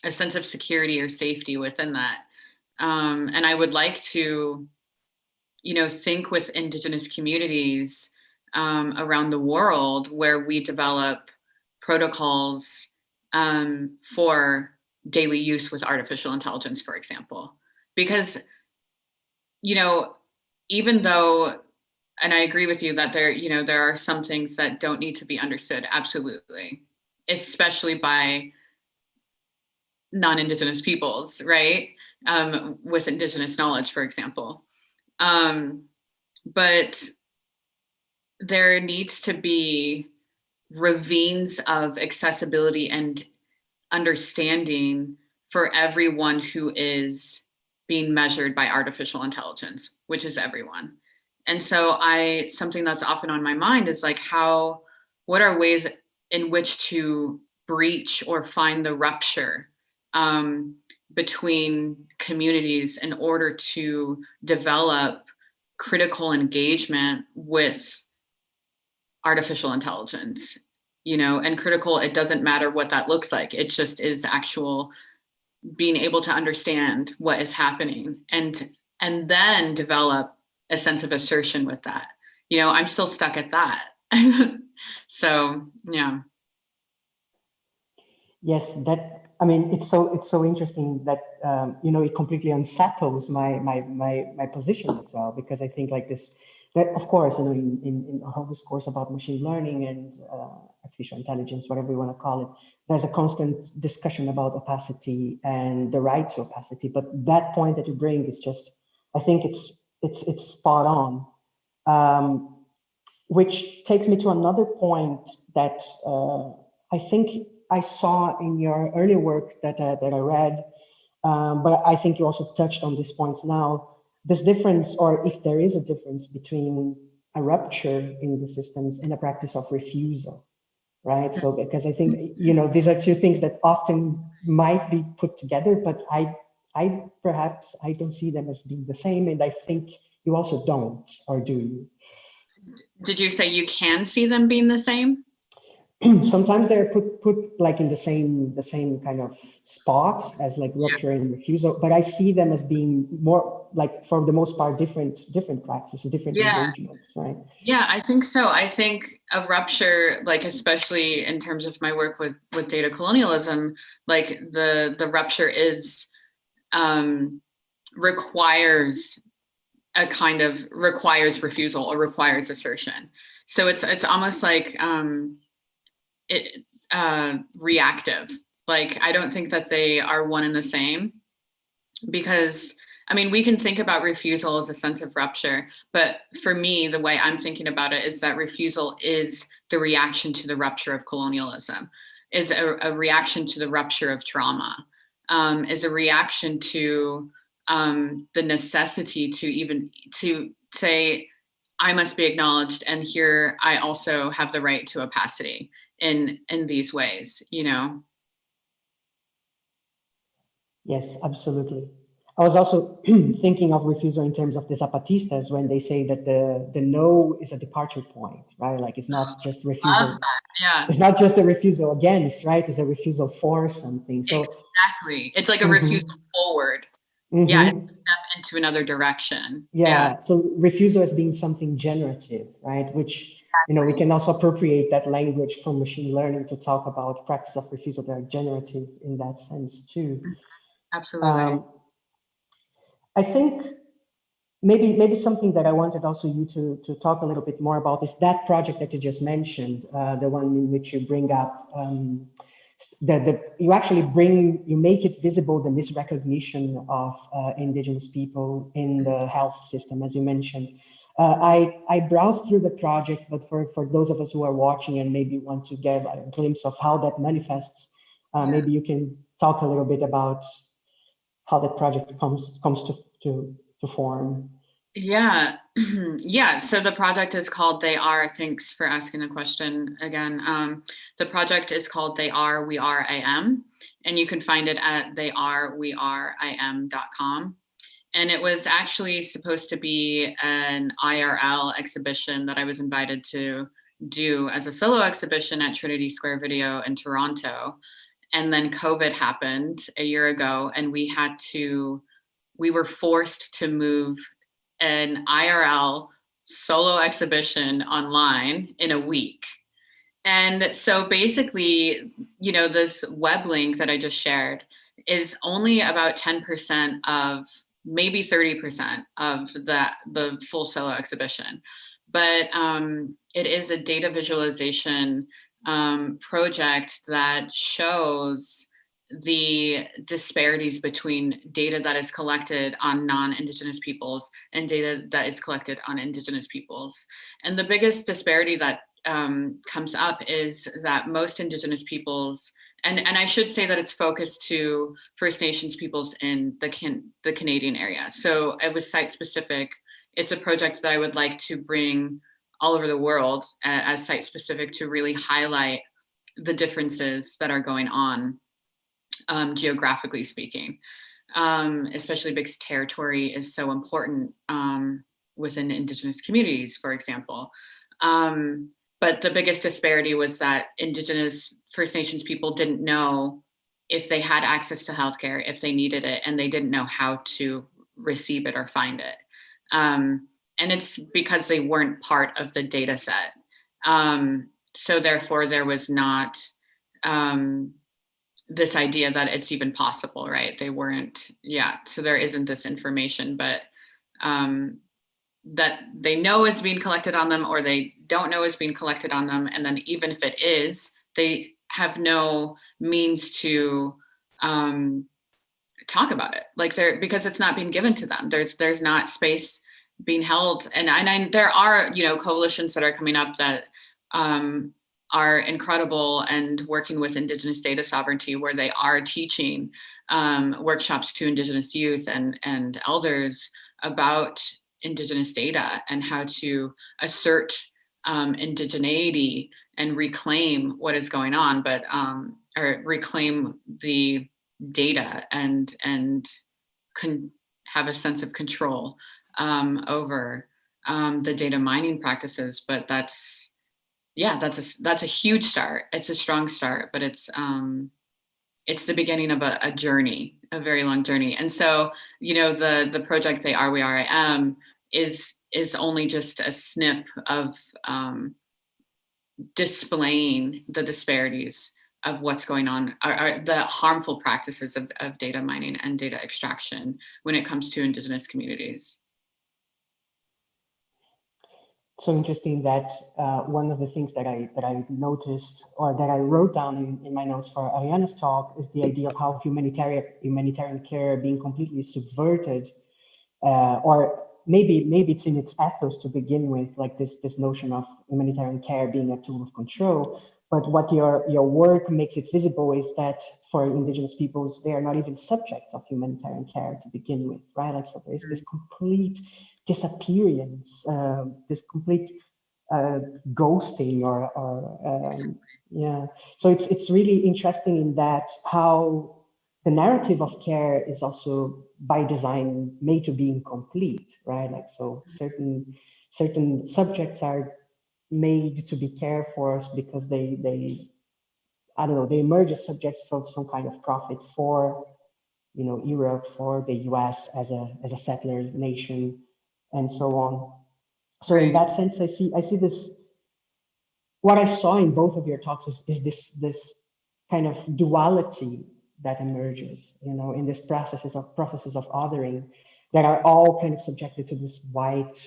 Speaker 4: a sense of security or safety within that. And I would like to, think with Indigenous communities around the world where we develop protocols for daily use with artificial intelligence, for example. Because, even though, and I agree with you that there are some things that don't need to be understood, absolutely, especially by non-Indigenous peoples, right? With Indigenous knowledge, for example. But there needs to be ravines of accessibility and understanding for everyone who is being measured by artificial intelligence, which is everyone. And so something that's often on my mind is like what are ways in which to breach or find the rupture between communities in order to develop critical engagement with artificial intelligence, and critical, it doesn't matter what that looks like. It just is actual being able to understand what is happening and then develop a sense of assertion with that. I'm still stuck at that. So, yeah.
Speaker 2: Yes, it's so interesting that it completely unsettles my position as well, because I think like this, that of course, in a whole discourse about machine learning and artificial intelligence, whatever you want to call it, there's a constant discussion about opacity and the right to opacity. But that point that you bring is just, I think it's spot on. Which takes me to another point that I think I saw in your earlier work that I read, but I think you also touched on these points now. This difference, or if there is a difference between a rupture in the systems and a practice of refusal, right? So because I think these are two things that often might be put together, but I perhaps I don't see them as being the same, and I think you also don't, or do you?
Speaker 4: Did you say you can see them being the same?
Speaker 2: Sometimes they're put like in the same kind of spot as like rupture and refusal, but I see them as being more like, for the most part, different practices, different engagements, right?
Speaker 4: Yeah, I think so. I think a rupture, like especially in terms of my work with data colonialism, like the rupture is requires refusal or requires assertion. So it's almost like reactive. Like, I don't think that they are one and the same, because we can think about refusal as a sense of rupture, but for me, the way I'm thinking about it is that refusal is the reaction to the rupture of colonialism, is a reaction to the rupture of trauma, is a reaction to the necessity to say, I must be acknowledged, and here I also have the right to opacity in these ways,
Speaker 2: Yes, absolutely. I was also thinking of refusal in terms of the Zapatistas, when they say that the no is a departure point, right? Like, it's not just refusal.
Speaker 4: Yeah.
Speaker 2: It's not just a refusal against, right? It's a refusal for something. So
Speaker 4: exactly. It's like a refusal forward. Yeah, it's a step into another direction.
Speaker 2: Yeah. So refusal as being something generative, right? Which, we can also appropriate that language from machine learning to talk about practice of refusal that are generative in that sense too.
Speaker 4: Absolutely.
Speaker 2: I think maybe something that I wanted also you to talk a little bit more about is that project that you just mentioned, the one in which you bring up you make it visible, the misrecognition of indigenous people in the health system, as you mentioned. I browsed through the project, but for those of us who are watching and maybe want to get a glimpse of how that manifests, maybe you can talk a little bit about how that project comes to form.
Speaker 4: Yeah. Yeah. So the project is called They Are. Thanks for asking the question again. The project is called They Are, We Are, I Am, and you can find it at theyareweareim.com. And it was actually supposed to be an IRL exhibition that I was invited to do as a solo exhibition at Trinity Square Video in Toronto. And then COVID happened a year ago, and we were forced to move an IRL solo exhibition online in a week. And so basically, this web link that I just shared is only about 10% of, maybe 30% of the full solo exhibition. But it is a data visualization project that shows the disparities between data that is collected on non-Indigenous peoples and data that is collected on Indigenous peoples. And the biggest disparity that comes up is that most Indigenous peoples, and I should say that it's focused to First Nations peoples in the Canadian area. So it was site specific. It's a project that I would like to bring all over the world as site specific to really highlight the differences that are going on geographically speaking, especially because territory is so important within Indigenous communities, for example. But the biggest disparity was that Indigenous First Nations people didn't know if they had access to healthcare, if they needed it, and they didn't know how to receive it or find it. And it's because they weren't part of the data set. So therefore, there was not this idea that it's even possible, right? They weren't, so there isn't this information, but that they know is being collected on them or they don't know is being collected on them. And then even if it is, they have no means to talk about it, like because it's not being given to them. There's not space being held. And there are, coalitions that are coming up that are incredible and working with Indigenous data sovereignty, where they are teaching workshops to Indigenous youth and elders about Indigenous data and how to assert indigeneity and reclaim what is going on, but or reclaim the data and have a sense of control over the data mining practices. But that's a huge start. It's a strong start, but it's the beginning of a journey, a very long journey. And so, the project They Are We Are I Am is only just a snip of displaying the disparities of what's going on, are the harmful practices of data mining and data extraction when it comes to Indigenous communities.
Speaker 2: So interesting that one of the things that I noticed, or that I wrote down in my notes for Ariana's talk, is the idea of how humanitarian care being completely subverted, or maybe it's in its ethos to begin with, like this notion of humanitarian care being a tool of control. But what your work makes it visible is that for Indigenous peoples, they are not even subjects of humanitarian care to begin with, right? Like, so there's this complete disappearance, this complete ghosting, So it's really interesting in that how the narrative of care is also by design made to be incomplete, right? Like, so certain subjects are made to be cared for because they emerge as subjects for some kind of profit for Europe, for the US as a settler nation, and so on. So in that sense, I see this. What I saw in both of your talks is this kind of duality that emerges, in this processes of othering that are all kind of subjected to this white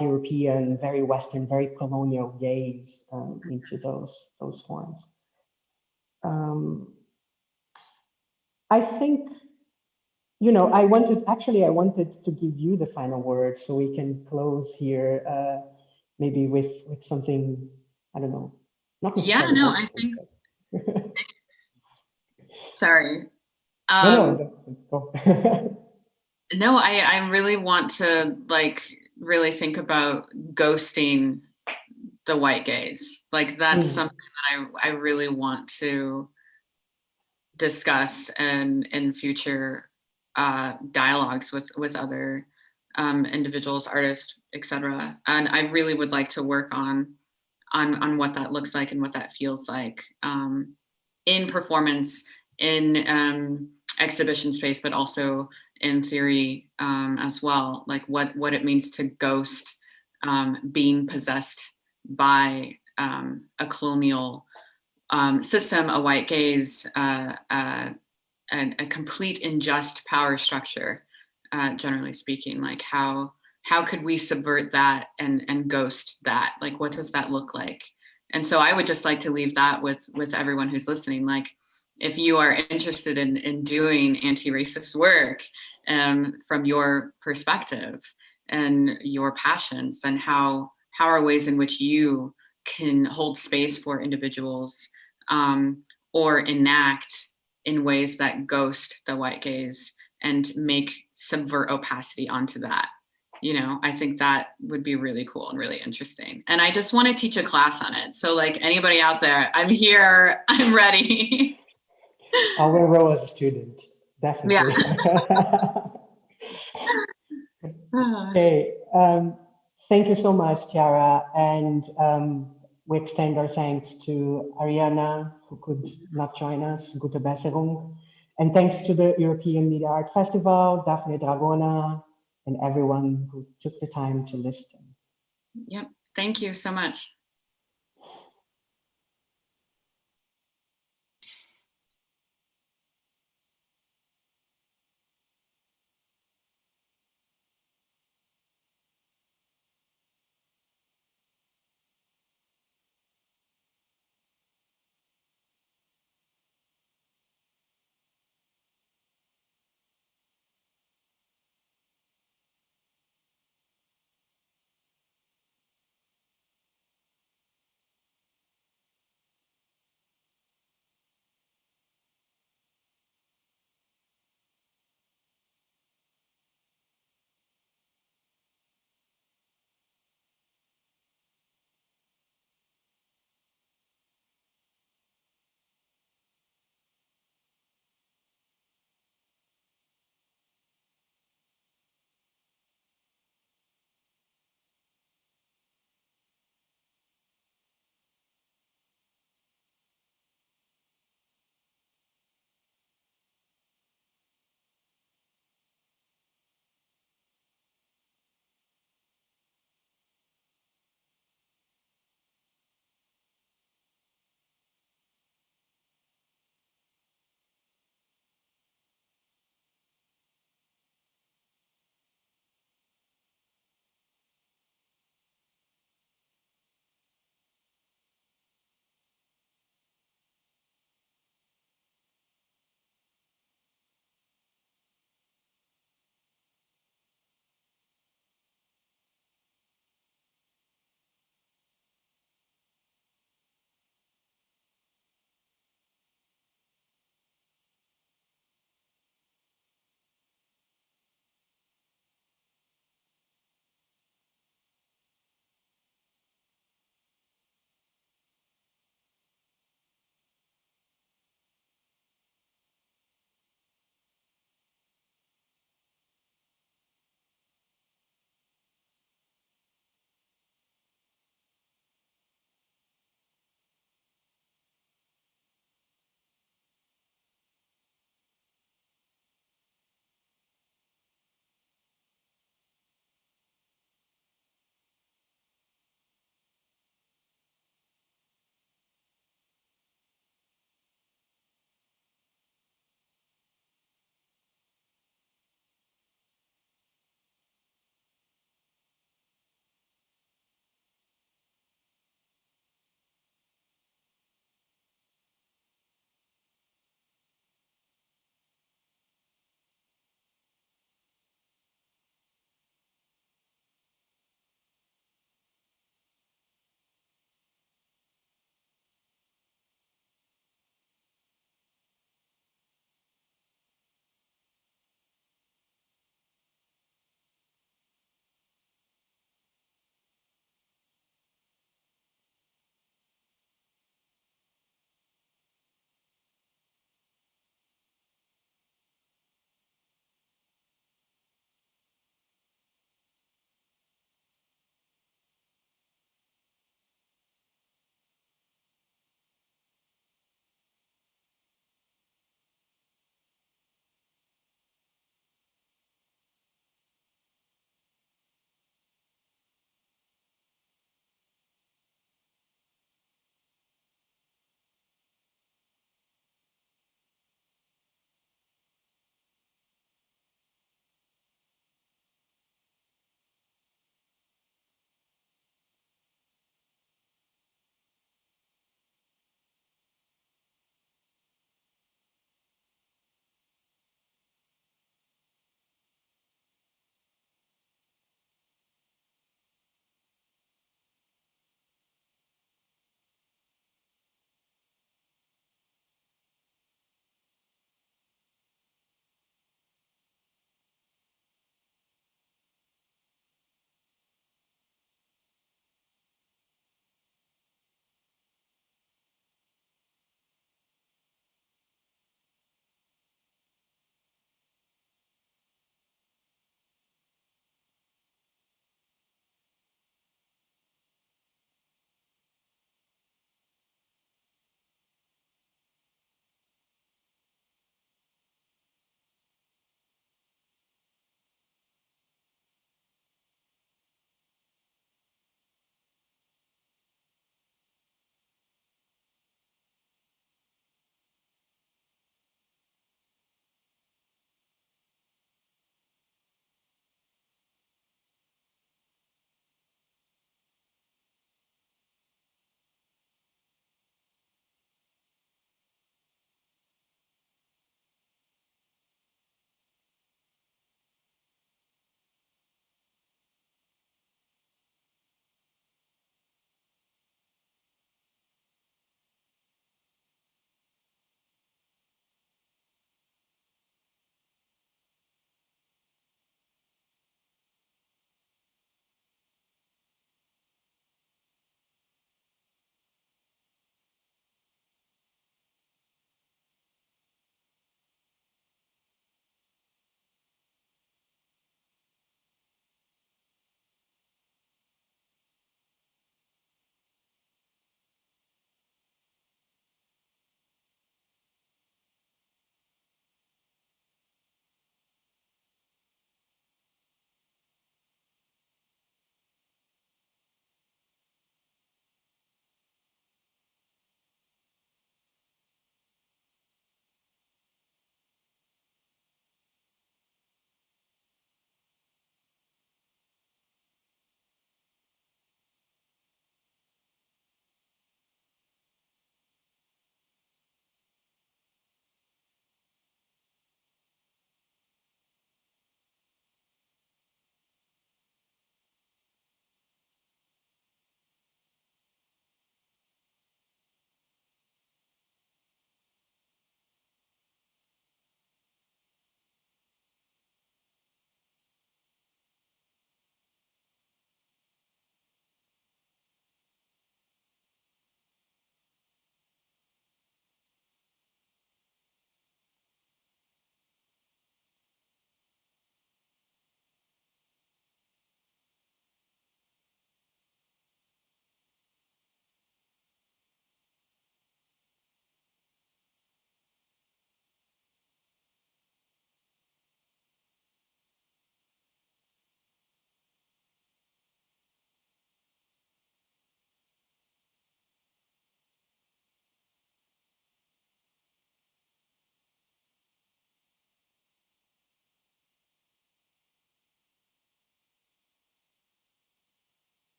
Speaker 2: European, very Western, very colonial gaze into those forms. I think, I wanted to give you the final word so we can close here, maybe with something, I don't know, not necessarily.
Speaker 4: Yeah, no, I think. Sorry. No, I really want to really think about ghosting the white gaze. Like, that's something that I really want to discuss in future dialogues with other individuals, artists, etc. And I really would like to work on what that looks like and what that feels like in performance, in exhibition space, but also in theory as well. Like what it means to ghost being possessed by a colonial system, a white gaze, and a complete unjust power structure, generally speaking. Like, how could we subvert that and ghost that? Like, what does that look like? And so I would just like to leave that with everyone who's listening. Like, if you are interested in doing anti-racist work from your perspective and your passions, then how are ways in which you can hold space for individuals or enact in ways that ghost the white gaze and subvert opacity onto that. You know, I think that would be really cool and really interesting. And I just want to teach a class on it. So like anybody out there, I'm here, I'm ready.
Speaker 2: I will enroll as a student, definitely.
Speaker 4: Yeah.
Speaker 2: Okay, thank you so much, Tiara. And we extend our thanks to Ariana, who could not join us, Gute Besserung. And thanks to the European Media Art Festival, Daphne Dragona, and everyone who took the time to listen.
Speaker 4: Yep, thank you so much.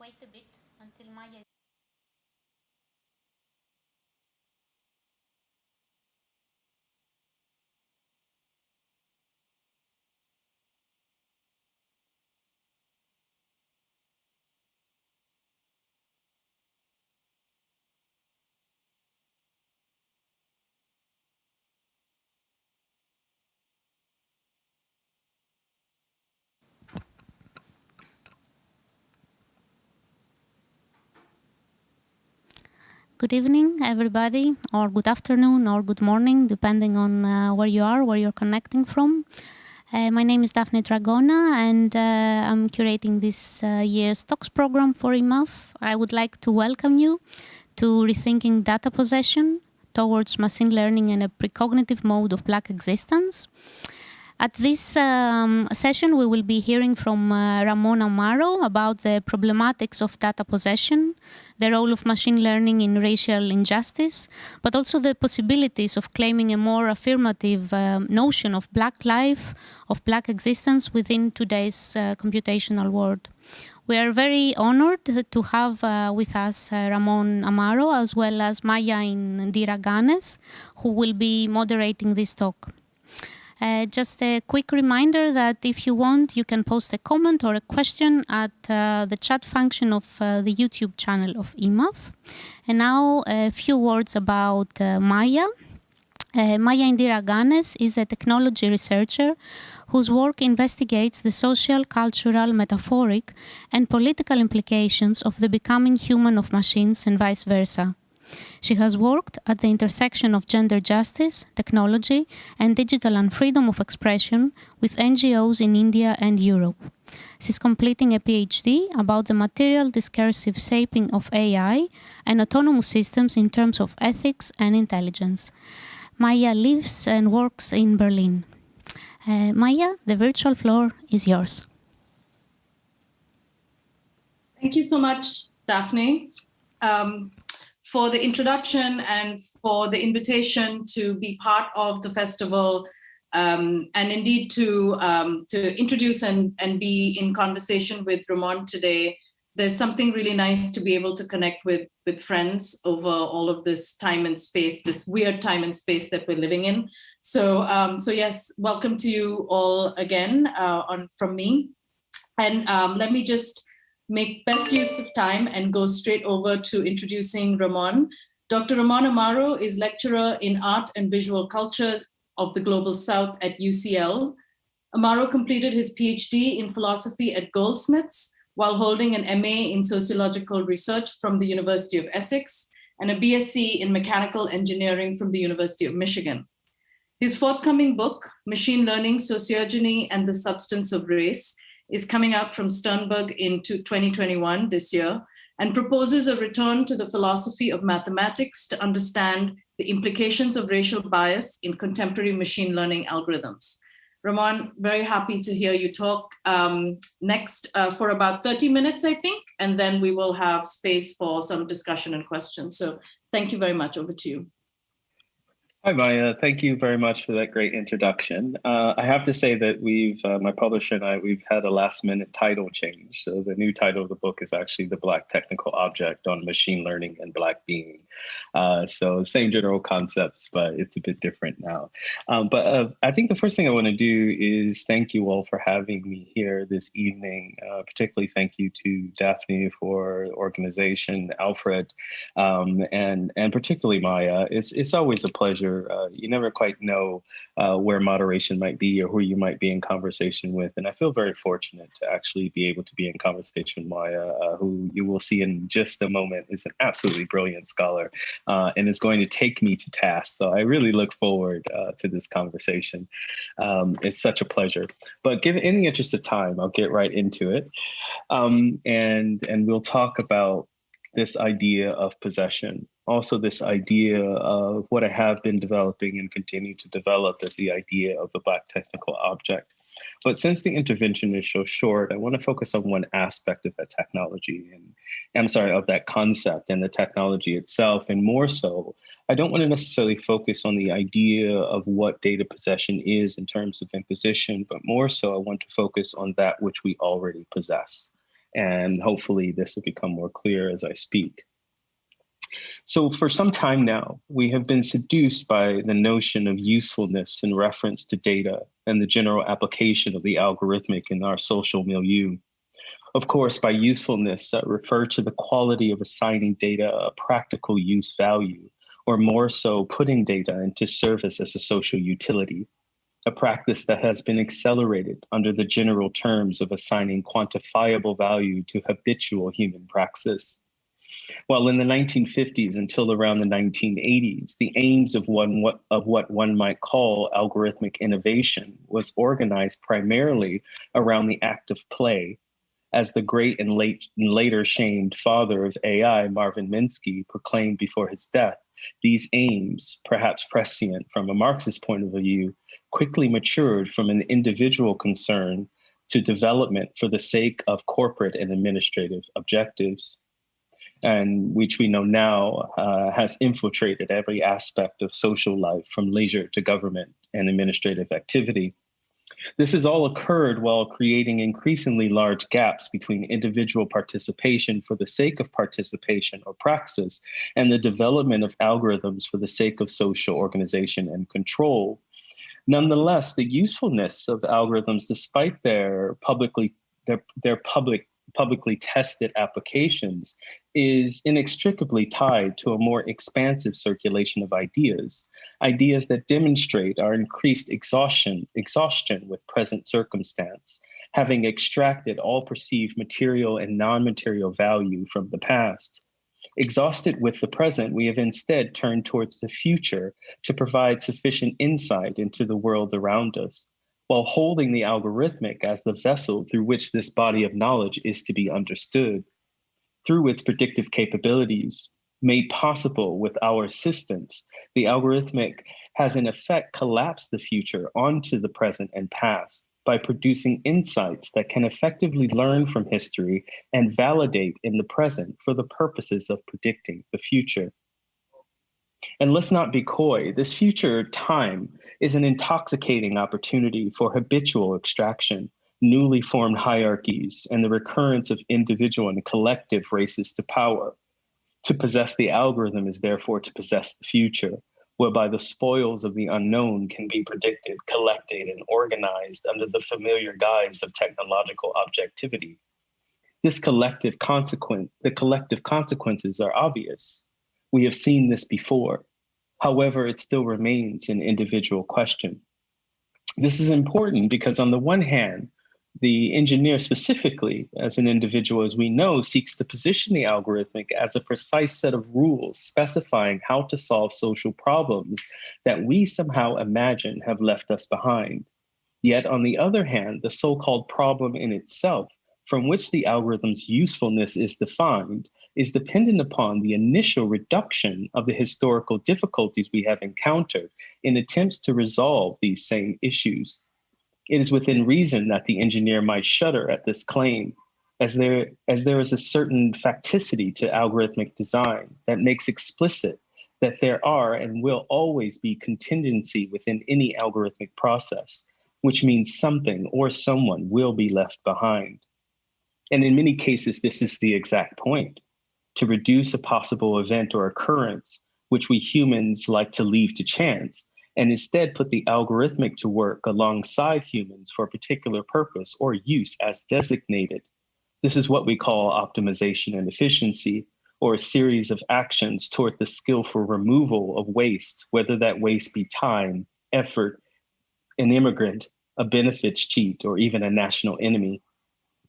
Speaker 1: wait a bit until Maya. Good evening, everybody, or good afternoon, or good morning, depending on where you are, where you're connecting from. My name is Daphne Dragona, and I'm curating this year's talks program for IMAF. I would like to welcome you to Rethinking Data Possession towards Machine Learning in a Precognitive Mode of Black Existence. At this session, we will be hearing from Ramon Amaro about the problematics of data possession, the role of machine learning in racial injustice, but also the possibilities of claiming a more affirmative notion of black life, of black existence within today's computational world. We are very honored to have with us Ramon Amaro, as well as Maya and Indira Ganesh, who will be moderating this talk. Just a quick reminder that if you want, you can post a comment or a question at the chat function of the YouTube channel of IMAF. And now a few words about Maya. Maya Indira Ganesh is a technology researcher whose work investigates the social, cultural, metaphoric, and political implications of the becoming human of machines and vice versa. She has worked at the intersection of gender justice, technology, and digital and freedom of expression with NGOs in India and Europe. She's completing a PhD about the material discursive shaping of AI and autonomous systems in terms of ethics and intelligence. Maya lives and works in Berlin. Maya, the virtual floor is yours.
Speaker 5: Thank you so much, Daphne, for the introduction and for the invitation to be part of the festival, and indeed to introduce and be in conversation with Ramon today. There's something really nice to be able to connect with friends over all of this time and space, this weird time and space that we're living in. So yes, welcome to you all again from me. And let me just make best use of time and go straight over to introducing Ramon. Dr. Ramon Amaro is lecturer in art and visual cultures of the Global South at UCL. Amaro completed his PhD in philosophy at Goldsmiths while holding an MA in sociological research from the University of Essex and a BSc in mechanical engineering from the University of Michigan. His forthcoming book, Machine Learning, Sociogeny, and the Substance of Race, is coming out from Sternberg in 2021 this year, and proposes a return to the philosophy of mathematics to understand the implications of racial bias in contemporary machine learning algorithms. Ramon, very happy to hear you talk next for about 30 minutes, I think, and then we will have space for some discussion and questions. So thank you very much. Over to you.
Speaker 6: Hi, Maya. Thank you very much for that great introduction. I have to say that my publisher and I, we've had a last-minute title change. So the new title of the book is actually The Black Technical Object on Machine Learning and Black Being. So same general concepts, but it's a bit different now. But I think the first thing I want to do is thank you all for having me here this evening. Particularly thank you to Daphne for organization, Alfred, and particularly Maya. It's always a pleasure. You never quite know where moderation might be or who you might be in conversation with. And I feel very fortunate to actually be able to be in conversation with Maya, who you will see in just a moment is an absolutely brilliant scholar and is going to take me to task. So I really look forward to this conversation. It's such a pleasure. But in the interest of time, I'll get right into it. And we'll talk about this idea of possession. Also, this idea of what I have been developing and continue to develop as the idea of the Black technical object. But since the intervention is so short, I want to focus on one aspect of that technology, of that concept and the technology itself. And more so, I don't want to necessarily focus on the idea of what data possession is in terms of imposition, but more so, I want to focus on that which we already possess. And hopefully this will become more clear as I speak. So for some time now, we have been seduced by the notion of usefulness in reference to data and the general application of the algorithmic in our social milieu. Of course, by usefulness, refer to the quality of assigning data a practical use value, or more so, putting data into service as a social utility, a practice that has been accelerated under the general terms of assigning quantifiable value to habitual human praxis. While in the 1950s until around the 1980s, the aims of what one might call algorithmic innovation was organized primarily around the act of play, as the great and later shamed father of AI, Marvin Minsky, proclaimed before his death. These aims, perhaps prescient from a Marxist point of view, quickly matured from an individual concern to development for the sake of corporate and administrative objectives, and which we know now has infiltrated every aspect of social life, from leisure to government and administrative activity. This has all occurred while creating increasingly large gaps between individual participation for the sake of participation or praxis and the development of algorithms for the sake of social organization and control. Nonetheless, the usefulness of algorithms, despite their publicly tested applications, is inextricably tied to a more expansive circulation of ideas that demonstrate our increased exhaustion with present circumstance, having extracted all perceived material and non-material value from the past. Exhausted with the present, we have instead turned towards the future to provide sufficient insight into the world around us, while holding the algorithmic as the vessel through which this body of knowledge is to be understood. Through its predictive capabilities, made possible with our assistance, the algorithmic has in effect collapsed the future onto the present and past by producing insights that can effectively learn from history and validate in the present for the purposes of predicting the future. And let's not be coy, this future time is an intoxicating opportunity for habitual extraction, newly formed hierarchies, and the recurrence of individual and collective races to power. To possess the algorithm is therefore to possess the future, whereby the spoils of the unknown can be predicted, collected, and organized under the familiar guise of technological objectivity. The collective consequences are obvious. We have seen this before. However, it still remains an individual question. This is important because on the one hand, the engineer specifically, as an individual, as we know, seeks to position the algorithmic as a precise set of rules specifying how to solve social problems that we somehow imagine have left us behind. Yet on the other hand, the so-called problem in itself, from which the algorithm's usefulness is defined, is dependent upon the initial reduction of the historical difficulties we have encountered in attempts to resolve these same issues. It is within reason that the engineer might shudder at this claim, as there is a certain facticity to algorithmic design that makes explicit that there are and will always be contingency within any algorithmic process, which means something or someone will be left behind. And in many cases, this is the exact point. To reduce a possible event or occurrence, which we humans like to leave to chance, and instead put the algorithmic to work alongside humans for a particular purpose or use as designated. This is what we call optimization and efficiency, or a series of actions toward the skillful removal of waste, whether that waste be time, effort, an immigrant, a benefits cheat, or even a national enemy.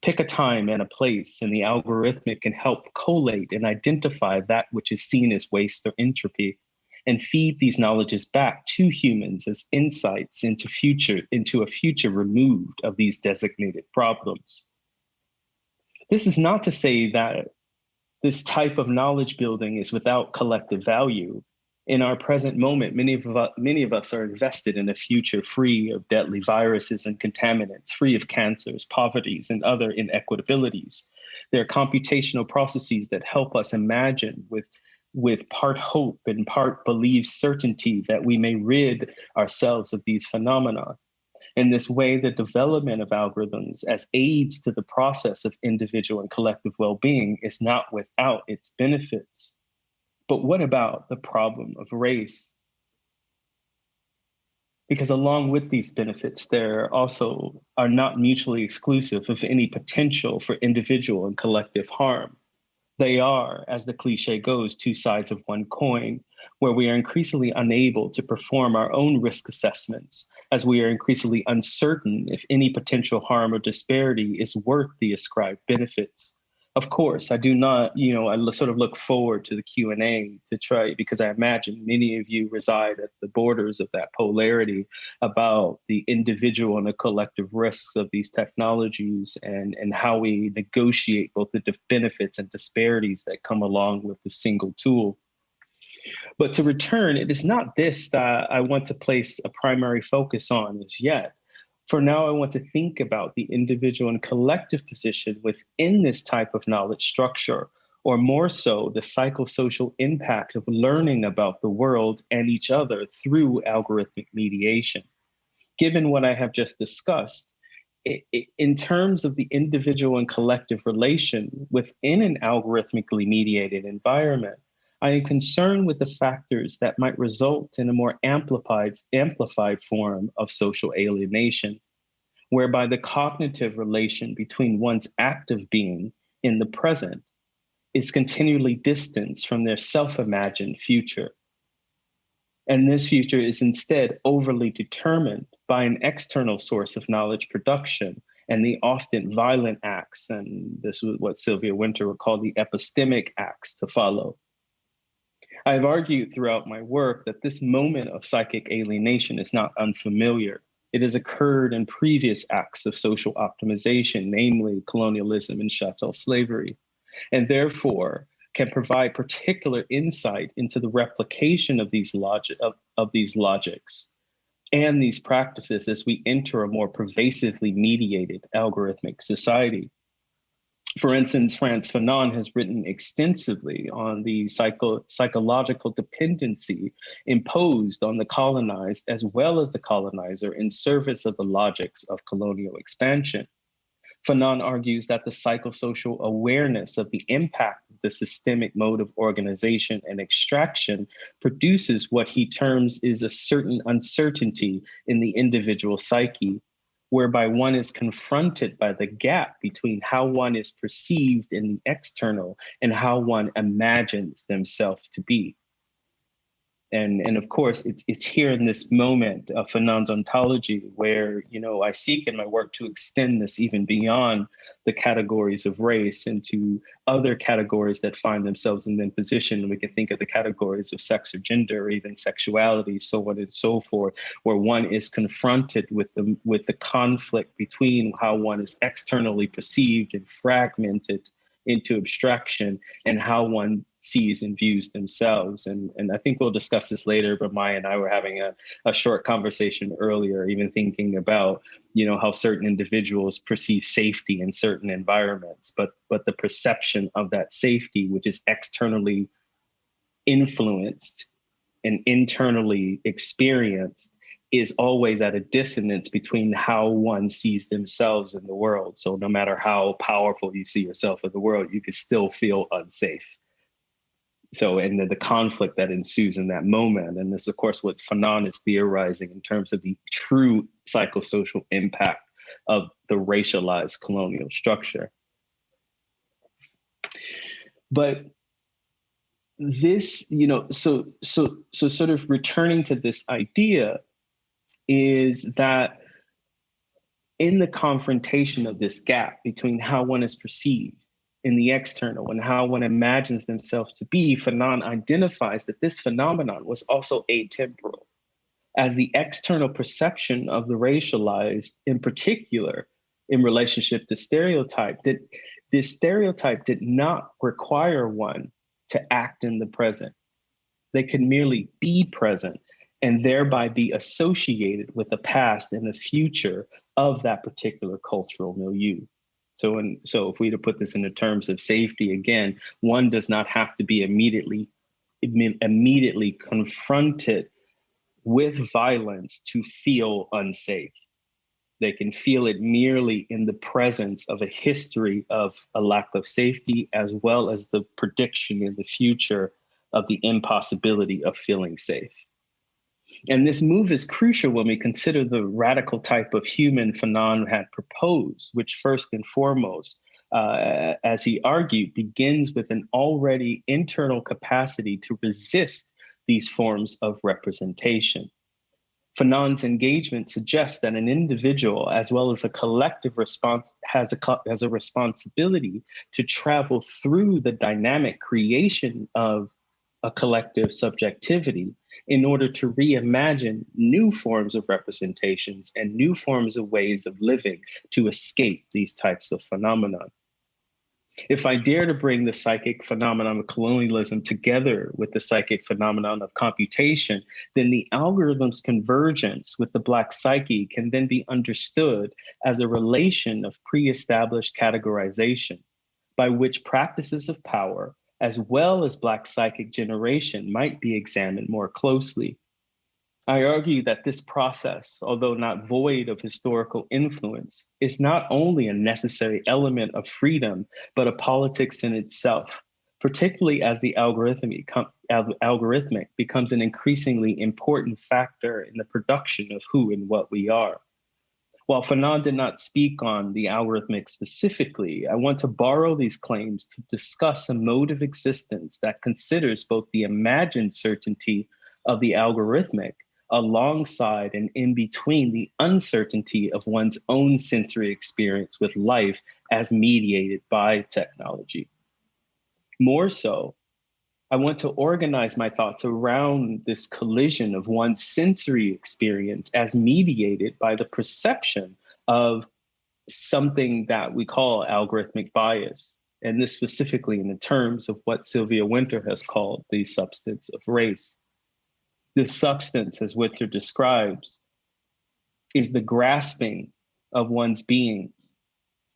Speaker 6: Pick a time and a place, and the algorithmic can help collate and identify that which is seen as waste or entropy, and feed these knowledges back to humans as insights into a future removed of these designated problems. This is not to say that this type of knowledge building is without collective value. In our present moment, many of us are invested in a future free of deadly viruses and contaminants, free of cancers, poverties, and other inequitabilities. There are computational processes that help us imagine with part hope and part believed certainty that we may rid ourselves of these phenomena. In this way, the development of algorithms as aids to the process of individual and collective well-being is not without its benefits. But what about the problem of race? Because along with these benefits, there also are not mutually exclusive of any potential for individual and collective harm. They are, as the cliche goes, two sides of one coin, where we are increasingly unable to perform our own risk assessments, as we are increasingly uncertain if any potential harm or disparity is worth the ascribed benefits. Of course, I do not, I sort of look forward to the Q&A to try, because I imagine many of you reside at the borders of that polarity about the individual and the collective risks of these technologies and how we negotiate both the benefits and disparities that come along with the single tool. But to return, it is not this that I want to place a primary focus on as yet. For now, I want to think about the individual and collective position within this type of knowledge structure, or more so, the psychosocial impact of learning about the world and each other through algorithmic mediation. Given what I have just discussed, in terms of the individual and collective relation within an algorithmically mediated environment, I am concerned with the factors that might result in a more amplified form of social alienation, whereby the cognitive relation between one's active being in the present is continually distanced from their self-imagined future. And this future is instead overly determined by an external source of knowledge production and the often violent acts, and this was what Sylvia Wynter would call the epistemic acts to follow. I've argued throughout my work that this moment of psychic alienation is not unfamiliar. It has occurred in previous acts of social optimization, namely colonialism and chattel slavery, and therefore can provide particular insight into the replication of these logics and these practices as we enter a more pervasively mediated algorithmic society. For instance, Frantz Fanon has written extensively on the psychological dependency imposed on the colonized as well as the colonizer in service of the logics of colonial expansion. Fanon argues that the psychosocial awareness of the impact of the systemic mode of organization and extraction produces what he terms is a certain uncertainty in the individual psyche, whereby one is confronted by the gap between how one is perceived in the external and how one imagines themselves to be. And of course, it's here in this moment of Fanon's ontology where, I seek in my work to extend this even beyond the categories of race into other categories that find themselves in their position. We can think of the categories of sex or gender, or even sexuality, so on and so forth, where one is confronted with the conflict between how one is externally perceived and fragmented into abstraction and how one sees and views themselves. And I think we'll discuss this later, but Maya and I were having a short conversation earlier, even thinking about, how certain individuals perceive safety in certain environments, but the perception of that safety, which is externally influenced and internally experienced, is always at a dissonance between how one sees themselves in the world. So no matter how powerful you see yourself in the world, you can still feel unsafe. So, and the conflict that ensues in that moment. And this, of course, what Fanon is theorizing in terms of the true psychosocial impact of the racialized colonial structure. But this, so sort of returning to this idea is that in the confrontation of this gap between how one is perceived in the external and how one imagines themselves to be, Fanon identifies that this phenomenon was also atemporal, as the external perception of the racialized, in particular, in relationship to stereotype, that this stereotype did not require one to act in the present. They could merely be present and thereby be associated with the past and the future of that particular cultural milieu. So if we to put this into terms of safety, again, one does not have to be immediately confronted with violence to feel unsafe. They can feel it merely in the presence of a history of a lack of safety, as well as the prediction in the future of the impossibility of feeling safe. And this move is crucial when we consider the radical type of human Fanon had proposed, which first and foremost, as he argued, begins with an already internal capacity to resist these forms of representation. Fanon's engagement suggests that an individual, as well as a collective response, has a responsibility to travel through the dynamic creation of a collective subjectivity in order to reimagine new forms of representations and new forms of ways of living to escape these types of phenomena. If I dare to bring the psychic phenomenon of colonialism together with the psychic phenomenon of computation, then the algorithm's convergence with the Black psyche can then be understood as a relation of pre-established categorization by which practices of power, as well as Black psychic generation, might be examined more closely. I argue that this process, although not void of historical influence, is not only a necessary element of freedom, but a politics in itself, particularly as the algorithmic becomes an increasingly important factor in the production of who and what we are. While Fanon did not speak on the algorithmic specifically, I want to borrow these claims to discuss a mode of existence that considers both the imagined certainty of the algorithmic alongside and in between the uncertainty of one's own sensory experience with life as mediated by technology. More so, I want to organize my thoughts around this collision of one's sensory experience as mediated by the perception of something that we call algorithmic bias, and this specifically in the terms of what Sylvia Wynter has called the substance of race. This substance, as Wynter describes, is the grasping of one's being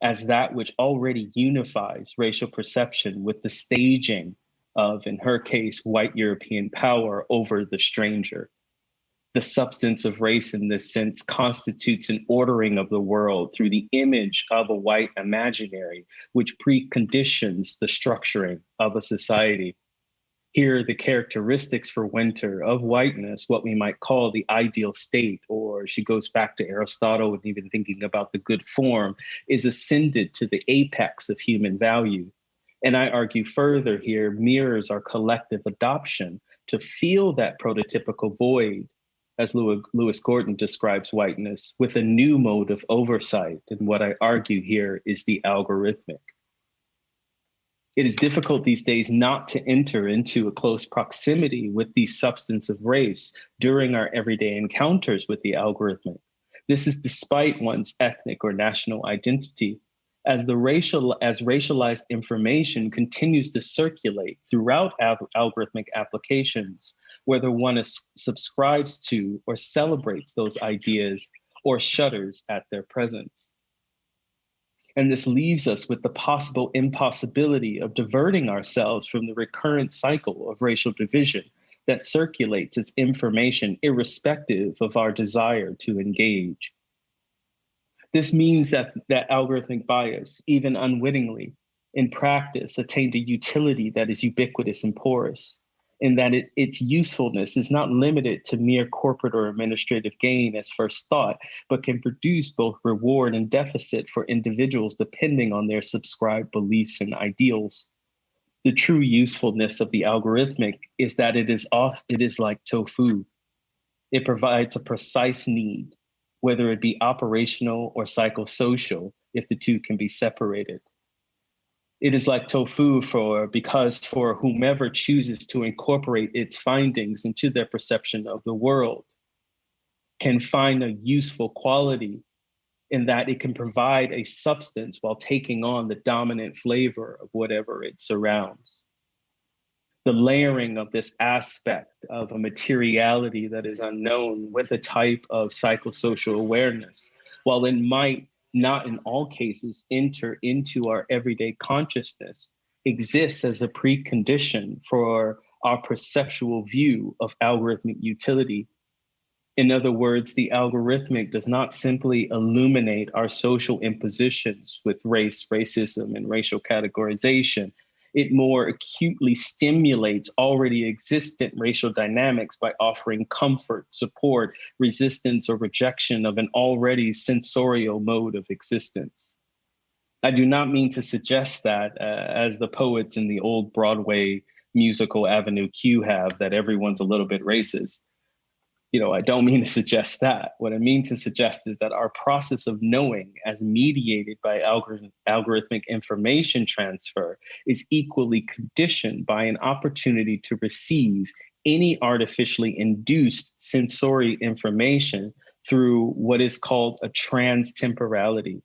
Speaker 6: as that which already unifies racial perception with the staging of, in her case, white European power over the stranger. The substance of race in this sense constitutes an ordering of the world through the image of a white imaginary, which preconditions the structuring of a society. Here are the characteristics for Wynter of whiteness, what we might call the ideal state, or she goes back to Aristotle and even thinking about the good form, is ascended to the apex of human value. And I argue further here mirrors our collective adoption to feel that prototypical void, as Lewis Gordon describes whiteness, with a new mode of oversight. And what I argue here is the algorithmic. It is difficult these days not to enter into a close proximity with the substance of race during our everyday encounters with the algorithmic. This is despite one's ethnic or national identity, as racialized information continues to circulate throughout algorithmic applications, whether one subscribes to or celebrates those ideas or shudders at their presence. And this leaves us with the possible impossibility of diverting ourselves from the recurrent cycle of racial division that circulates as information irrespective of our desire to engage. This means that algorithmic bias, even unwittingly, in practice, attained a utility that is ubiquitous and porous, in that its usefulness is not limited to mere corporate or administrative gain as first thought, but can produce both reward and deficit for individuals depending on their subscribed beliefs and ideals. The true usefulness of the algorithmic is that it is like tofu. It provides a precise need, whether it be operational or psychosocial, if the two can be separated. It is like tofu because for whomever chooses to incorporate its findings into their perception of the world can find a useful quality in that it can provide a substance while taking on the dominant flavor of whatever it surrounds. The layering of this aspect of a materiality that is unknown with a type of psychosocial awareness, while it might not in all cases enter into our everyday consciousness, exists as a precondition for our perceptual view of algorithmic utility. In other words, the algorithmic does not simply illuminate our social impositions with race, racism, and racial categorization. It more acutely stimulates already existent racial dynamics by offering comfort, support, resistance, or rejection of an already sensorial mode of existence. I do not mean to suggest that, as the poets in the old Broadway musical Avenue Q have, that everyone's a little bit racist. I don't mean to suggest that. What I mean to suggest is that our process of knowing, as mediated by algorithmic information transfer, is equally conditioned by an opportunity to receive any artificially induced sensory information through what is called a transtemporality.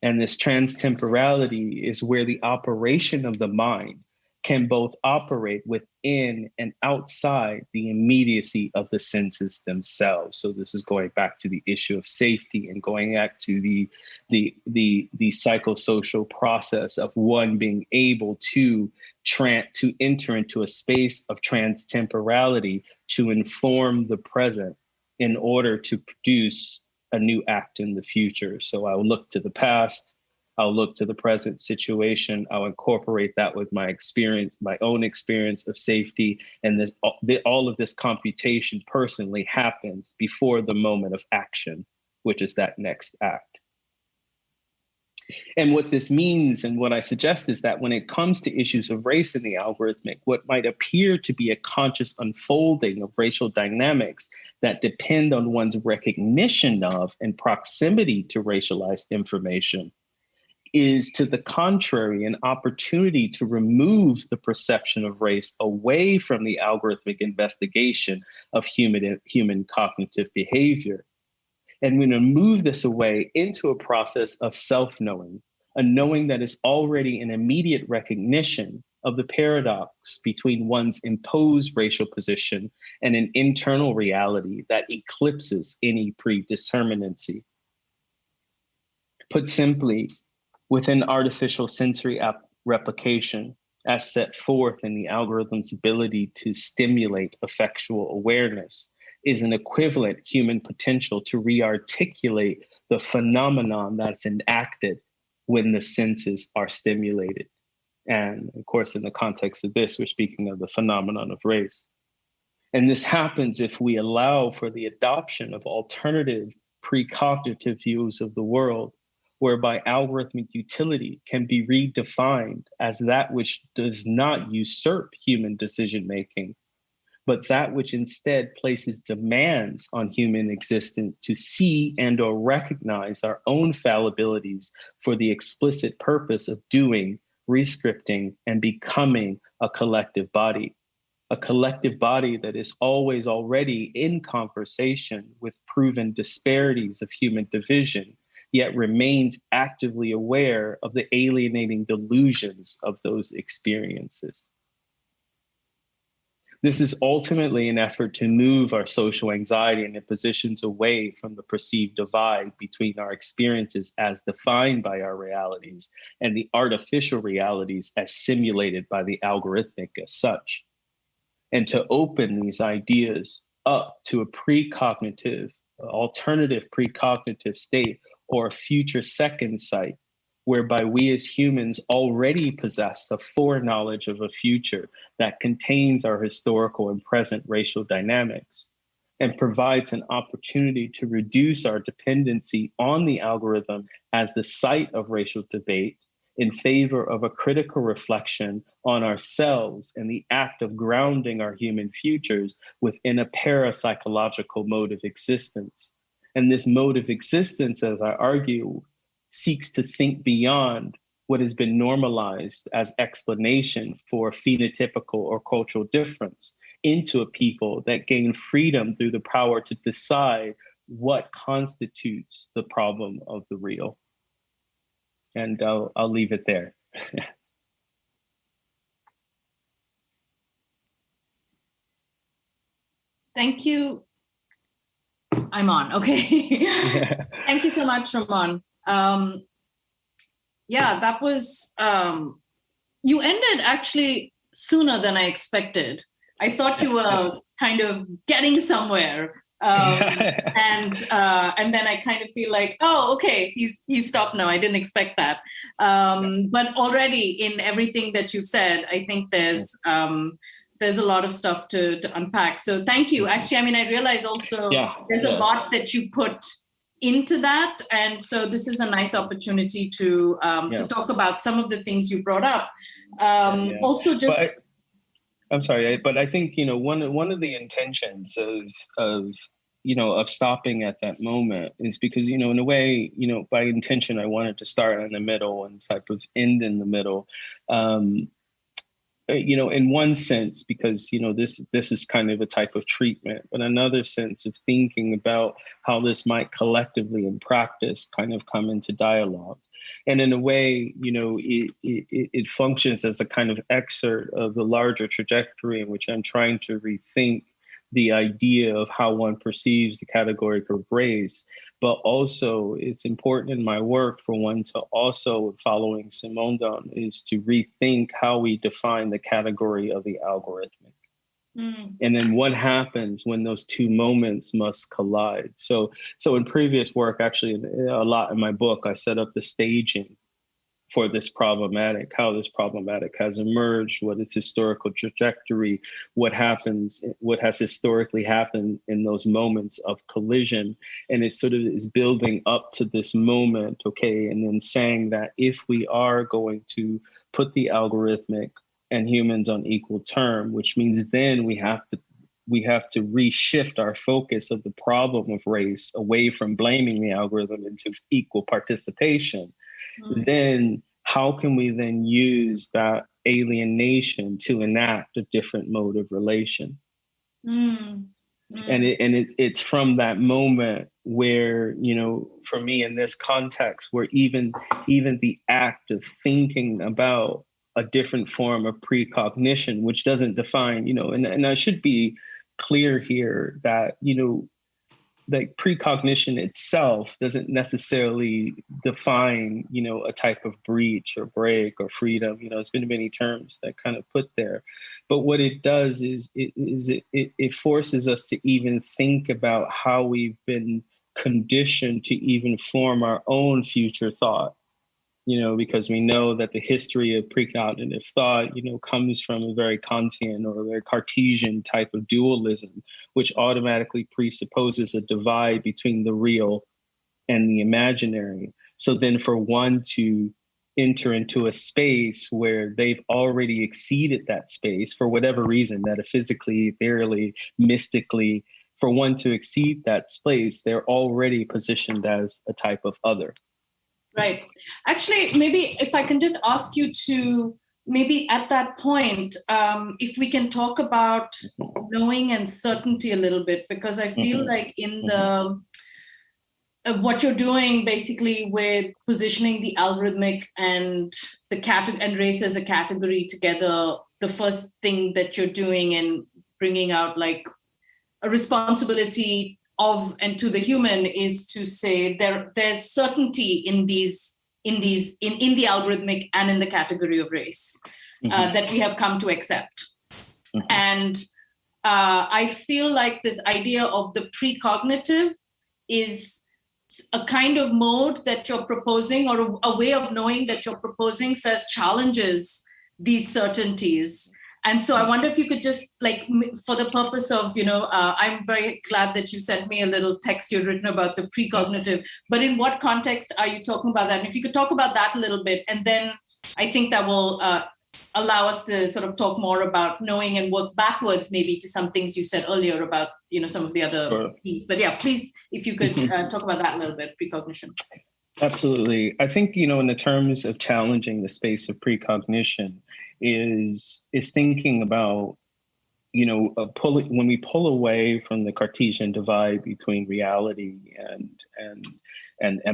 Speaker 6: And this transtemporality is where the operation of the mind can both operate within and outside the immediacy of the senses themselves. So this is going back to the issue of safety and going back to the psychosocial process of one being able to enter into a space of transtemporality to inform the present in order to produce a new act in the future. So I'll look to the past, I'll look to the present situation, I'll incorporate that with my experience, my own experience of safety, and all of this computation personally happens before the moment of action, which is that next act. And what this means and what I suggest is that when it comes to issues of race in the algorithmic, what might appear to be a conscious unfolding of racial dynamics that depend on one's recognition of and proximity to racialized information is, to the contrary, an opportunity to remove the perception of race away from the algorithmic investigation of human cognitive behavior. And we're going to move this away into a process of self-knowing, a knowing that is already an immediate recognition of the paradox between one's imposed racial position and an internal reality that eclipses any predeterminacy. Put simply, within artificial sensory replication, as set forth in the algorithm's ability to stimulate effectual awareness, is an equivalent human potential to re-articulate the phenomenon that's enacted when the senses are stimulated. And of course, in the context of this, we're speaking of the phenomenon of race. And this happens if we allow for the adoption of alternative precognitive views of the world, whereby algorithmic utility can be redefined as that which does not usurp human decision-making, but that which instead places demands on human existence to see and or recognize our own fallibilities for the explicit purpose of doing, rescripting, and becoming a collective body that is always already in conversation with proven disparities of human division, yet remains actively aware of the alienating delusions of those experiences. This is ultimately an effort to move our social anxiety and impositions away from the perceived divide between our experiences as defined by our realities and the artificial realities as simulated by the algorithmic as such, and to open these ideas up to a precognitive, alternative precognitive state or a future second sight, whereby we as humans already possess a foreknowledge of a future that contains our historical and present racial dynamics and provides an opportunity to reduce our dependency on the algorithm as the site of racial debate in favor of a critical reflection on ourselves and the act of grounding our human futures within a parapsychological mode of existence. And this mode of existence, as I argue, seeks to think beyond what has been normalized as explanation for phenotypical or cultural difference into a people that gain freedom through the power to decide what constitutes the problem of the real. And I'll leave it there.
Speaker 5: Thank you. I'm on, okay. Thank you so much, Ramon. Yeah, that was, you ended actually sooner than I expected. I thought you were kind of getting somewhere. And then I kind of feel like, oh, okay, he's stopped now. I didn't expect that. But already in everything that you've said, I think there's a lot of stuff to unpack. So thank you. Actually, I mean, I realize also there's a lot that you put into that. And so this is a nice opportunity to talk about some of the things you brought up. Also just...
Speaker 6: I'm sorry, but I think, one of the intentions of stopping at that moment is because, in a way, by intention, I wanted to start in the middle and type of end in the middle. In one sense, because, this is kind of a type of treatment, but another sense of thinking about how this might collectively in practice kind of come into dialogue. And in a way, it functions as a kind of excerpt of the larger trajectory in which I'm trying to rethink the idea of how one perceives the category of race. But also, it's important in my work for one to also, following Simondon, is to rethink how we define the category of the algorithmic. And then what happens when those two moments must collide. So in previous work, actually a lot in my book, I set up the staging for this problematic, how this problematic has emerged, what its historical trajectory, what has historically happened in those moments of collision. And it sort of is building up to this moment, okay, and then saying that if we are going to put the algorithmic and humans on equal term, which means then we have to reshift our focus of the problem of race away from blaming the algorithm into equal participation. Then how can we then use that alienation to enact a different mode of relation? And it's from that moment where, for me in this context, where even the act of thinking about a different form of precognition, which doesn't define, and I should be clear here that, like precognition itself doesn't necessarily define, a type of breach or break or freedom. There's been many terms that kind of put there, but what it does is it forces us to even think about how we've been conditioned to even form our own future thought. Because we know that the history of precognitive thought, comes from a very Kantian or a very Cartesian type of dualism, which automatically presupposes a divide between the real and the imaginary. So then for one to enter into a space where they've already exceeded that space for whatever reason, metaphysically, ethereally, mystically, for one to exceed that space, they're already positioned as a type of other.
Speaker 5: Right. Actually, maybe if I can just ask you to, maybe at that point, if we can talk about knowing and certainty a little bit, because I feel like in what you're doing basically with positioning the algorithmic and and race as a category together, the first thing that you're doing and bringing out like a responsibility of and to the human is to say there's certainty in the algorithmic and in the category of race that we have come to accept. And I feel like this idea of the precognitive is a kind of mode that you're proposing, or a way of knowing that you're proposing, says challenges these certainties. And so I wonder if you could just, like, for the purpose of, I'm very glad that you sent me a little text you'd written about the precognitive, but in what context are you talking about that? And if you could talk about that a little bit, and then I think that will allow us to sort of talk more about knowing and work backwards maybe to some things you said earlier about, some of the other things. But yeah, please, if you could talk about that a little bit, precognition.
Speaker 6: Absolutely. I think, in the terms of challenging the space of precognition is thinking about, when we pull away from the Cartesian divide between reality and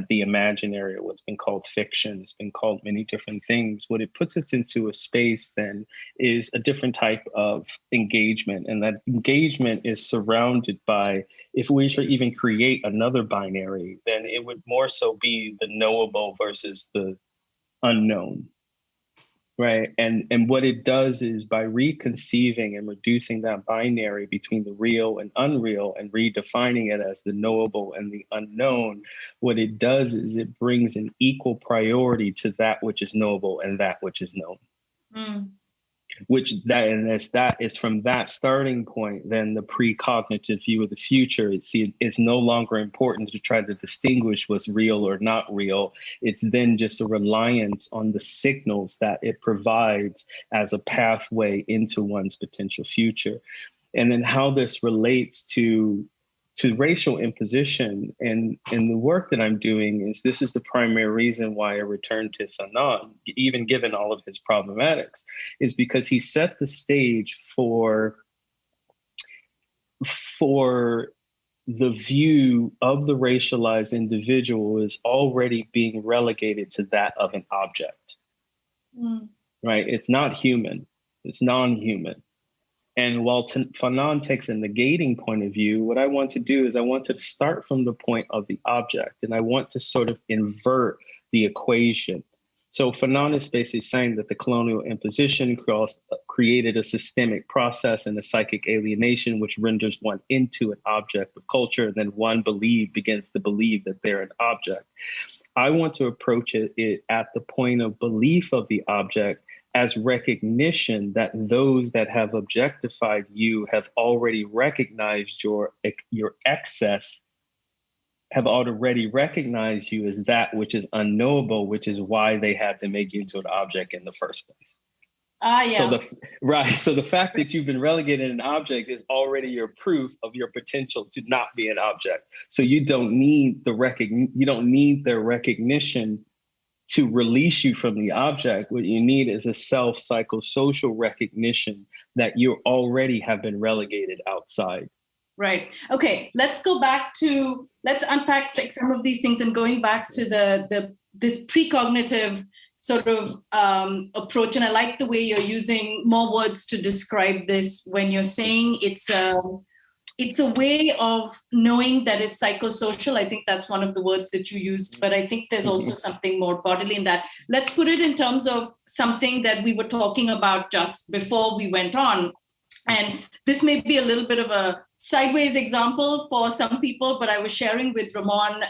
Speaker 6: the imaginary, or what's been called fiction, it's been called many different things. What it puts us into a space then is a different type of engagement. And that engagement is surrounded by, if we should even create another binary, then it would more so be the knowable versus the unknown. Right. And what it does is by reconceiving and reducing that binary between the real and unreal and redefining it as the knowable and the unknown, what it does is it brings an equal priority to that which is knowable and that which is known. That is from that starting point, then the precognitive view of the future, it's no longer important to try to distinguish what's real or not real. It's then just a reliance on the signals that it provides as a pathway into one's potential future. And then how this relates to racial imposition and the work that I'm doing is this is the primary reason why I returned to Fanon, even given all of his problematics, is because he set the stage for the view of the racialized individual is already being relegated to that of an object, right? It's not human, it's non-human. And while Fanon takes a negating point of view, what I want to do is I want to start from the point of the object, and I want to sort of invert the equation. So Fanon is basically saying that the colonial imposition created a systemic process and a psychic alienation, which renders one into an object of culture, and then one begins to believe that they're an object. I want to approach it at the point of belief of the object as recognition that those that have objectified you have already recognized your excess, have already recognized you as that which is unknowable, which is why they had to make you into an object in the first place.
Speaker 5: Yeah.
Speaker 6: So the fact that you've been relegated an object is already your proof of your potential to not be an object. So you don't need their recognition to release you from the object. What you need is a self-psychosocial recognition that you already have been relegated outside.
Speaker 5: Right. Okay. Let's unpack some of these things, and going back to this precognitive sort of approach. And I like the way you're using more words to describe this when you're saying it's a way of knowing that is psychosocial. I think that's one of the words that you used, but I think there's also something more bodily in that. Let's put it in terms of something that we were talking about just before we went on. And this may be a little bit of a sideways example for some people, but I was sharing with Ramon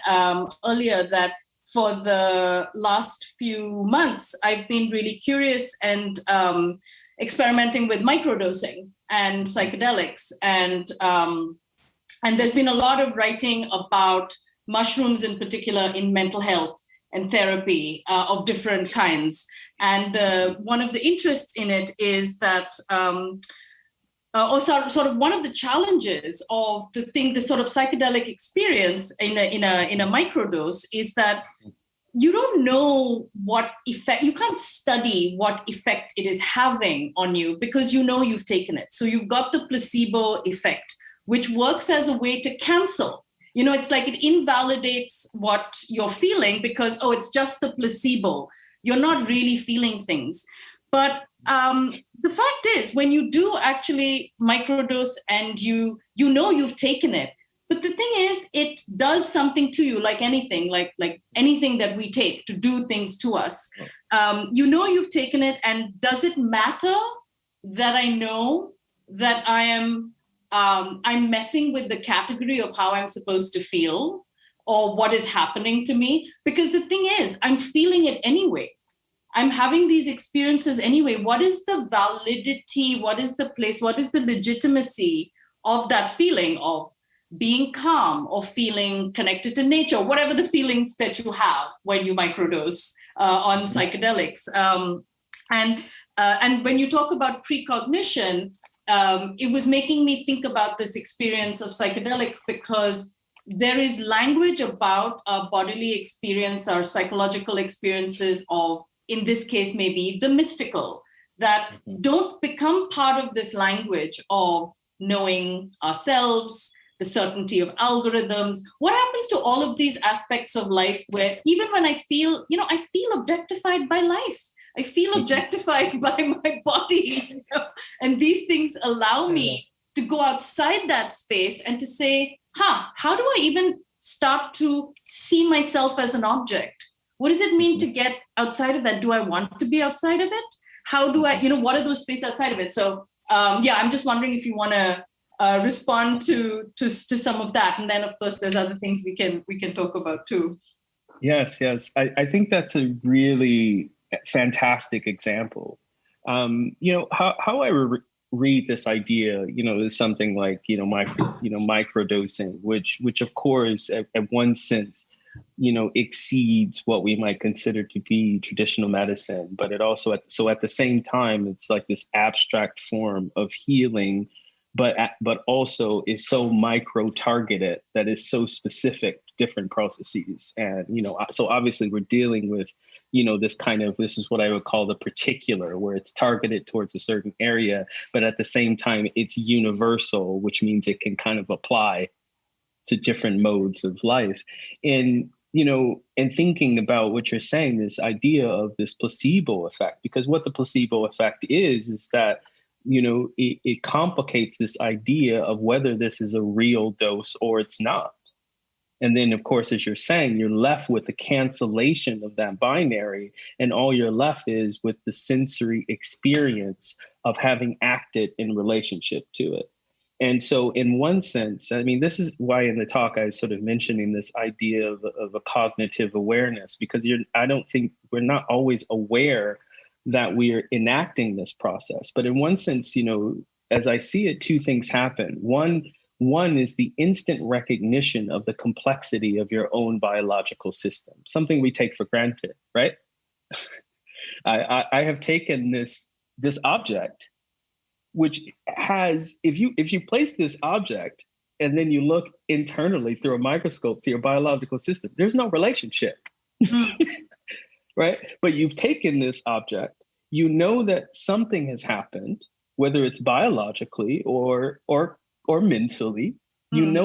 Speaker 5: earlier that for the last few months, I've been really curious and experimenting with microdosing and psychedelics. And there's been a lot of writing about mushrooms in particular in mental health and therapy of different kinds. And one of the interests in it is that, sort of one of the challenges of the sort of psychedelic experience in a microdose is that you don't know what effect, you can't study what effect it is having on you because you know you've taken it. So you've got the placebo effect, which works as a way to cancel. You know, it's like it invalidates what you're feeling because, oh, it's just the placebo. You're not really feeling things. But the fact is, when you do actually microdose and you know you've taken it, but the thing is, it does something to you, like anything, like anything that we take to do things to us. You know you've taken it, and does it matter that I know that I'm messing with the category of how I'm supposed to feel or what is happening to me? Because the thing is, I'm feeling it anyway. I'm having these experiences anyway. What is the validity? What is the place? What is the legitimacy of that feeling of being calm or feeling connected to nature, whatever the feelings that you have when you microdose on psychedelics? And when you talk about precognition, it was making me think about this experience of psychedelics because there is language about our bodily experience, our psychological experiences of, in this case, maybe the mystical, that don't become part of this language of knowing ourselves, the certainty of algorithms. What happens to all of these aspects of life where even when I feel objectified by life, I feel objectified by my body, and these things allow me to go outside that space and to say, how do I even start to see myself as an object? What does it mean to get outside of that? Do I want to be outside of it? how do I, what are those spaces outside of it? So I'm just wondering if you want to respond to some of that. And then of course there's other things we can talk about too.
Speaker 6: Yes. I think that's a really fantastic example. How I read this idea, is something like, microdosing, which of course at one sense, exceeds what we might consider to be traditional medicine, but it also at the same time, it's like this abstract form of healing, but also is so micro targeted that is so specific to different processes. And, so obviously we're dealing with, this is what I would call the particular, where it's targeted towards a certain area, but at the same time, it's universal, which means it can kind of apply to different modes of life. And, and thinking about what you're saying, this idea of this placebo effect, because what the placebo effect is that, it complicates this idea of whether this is a real dose or it's not. And then, of course, as you're saying, you're left with the cancellation of that binary, and all you're left is with the sensory experience of having acted in relationship to it. And so in one sense, I mean, this is why in the talk I was sort of mentioning this idea of a cognitive awareness, because I don't think we're not always aware that we're enacting this process. But in one sense, as I see it, two things happen. One is the instant recognition of the complexity of your own biological system, something we take for granted, right? I have taken this object, which has, if you place this object and then you look internally through a microscope to your biological system, there's no relationship, right? But you've taken this object, that something has happened, whether it's biologically or mentally,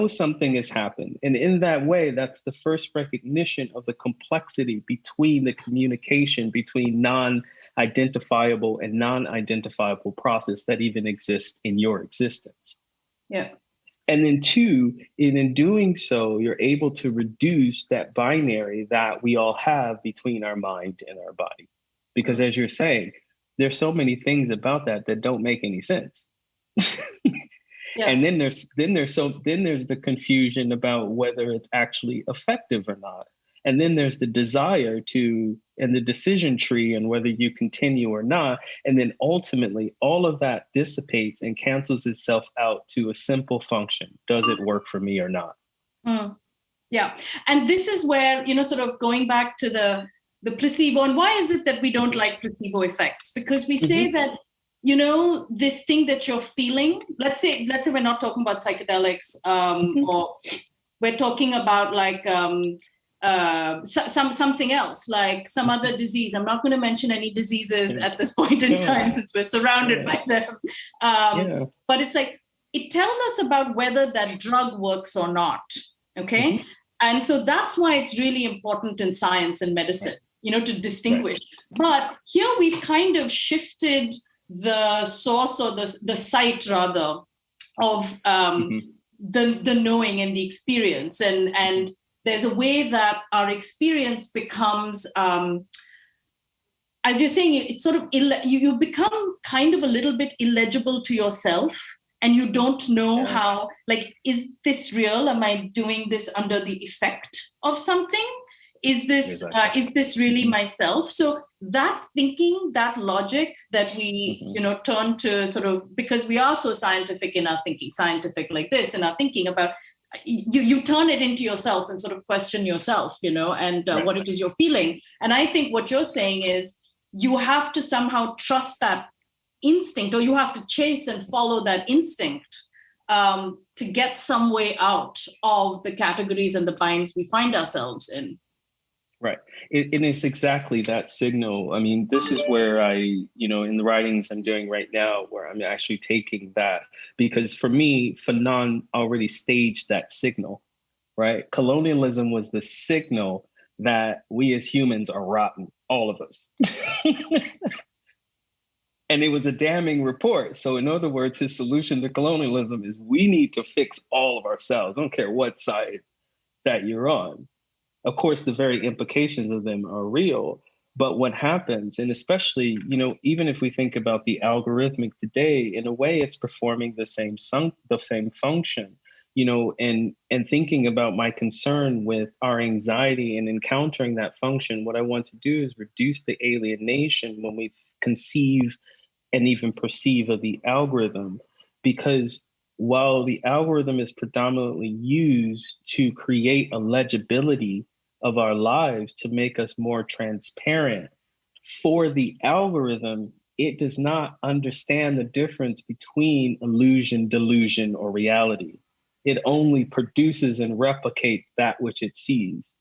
Speaker 6: something has happened. And in that way, that's the first recognition of the complexity between the communication between non-identifiable and non-identifiable process that even exists in your existence.
Speaker 5: Yeah.
Speaker 6: And then two, in doing so, you're able to reduce that binary that we all have between our mind and our body. Because as you're saying, there's so many things about that don't make any sense. Yeah. And then there's the confusion about whether it's actually effective or not. And then there's the desire and the decision tree and whether you continue or not. And then ultimately all of that dissipates and cancels itself out to a simple function. Does it work for me or not?
Speaker 5: Yeah. And this is where, sort of going back to the placebo, and why is it that we don't like placebo effects? Because we say that, this thing that you're feeling, let's say we're not talking about psychedelics, or we're talking about like something else, like some other disease. I'm not going to mention any diseases at this point in time since we're surrounded by them. But it's like, it tells us about whether that drug works or not. Okay. And so that's why it's really important in science and medicine, to distinguish. But here we've kind of shifted the source, or the site rather, of the knowing and the experience. And there's a way that our experience becomes, as you're saying, it's sort of, you become kind of a little bit illegible to yourself, and you don't know how, like, is this real? Am I doing this under the effect of something? Is this really myself? So that thinking, that logic that we, turn to sort of, because we are so scientific in our thinking, scientific like this in our thinking about, you turn it into yourself and sort of question yourself, and what it is you're feeling. And I think what you're saying is you have to somehow trust that instinct, or you have to chase and follow that instinct to get some way out of the categories and the binds we find ourselves in.
Speaker 6: Right. And it's exactly that signal. I mean, this is where in the writings I'm doing right now, where I'm actually taking that, because for me, Fanon already staged that signal, right? Colonialism was the signal that we as humans are rotten, all of us. And it was a damning report. So in other words, his solution to colonialism is we need to fix all of ourselves. I don't care what side that you're on. Of course, the very implications of them are real. But what happens, and especially, even if we think about the algorithmic today, in a way, it's performing the same function, and thinking about my concern with our anxiety and encountering that function, what I want to do is reduce the alienation when we conceive and even perceive of the algorithm, because while the algorithm is predominantly used to create a legibility of our lives to make us more transparent, for the algorithm, it does not understand the difference between illusion, delusion, or reality. It only produces and replicates that which it sees.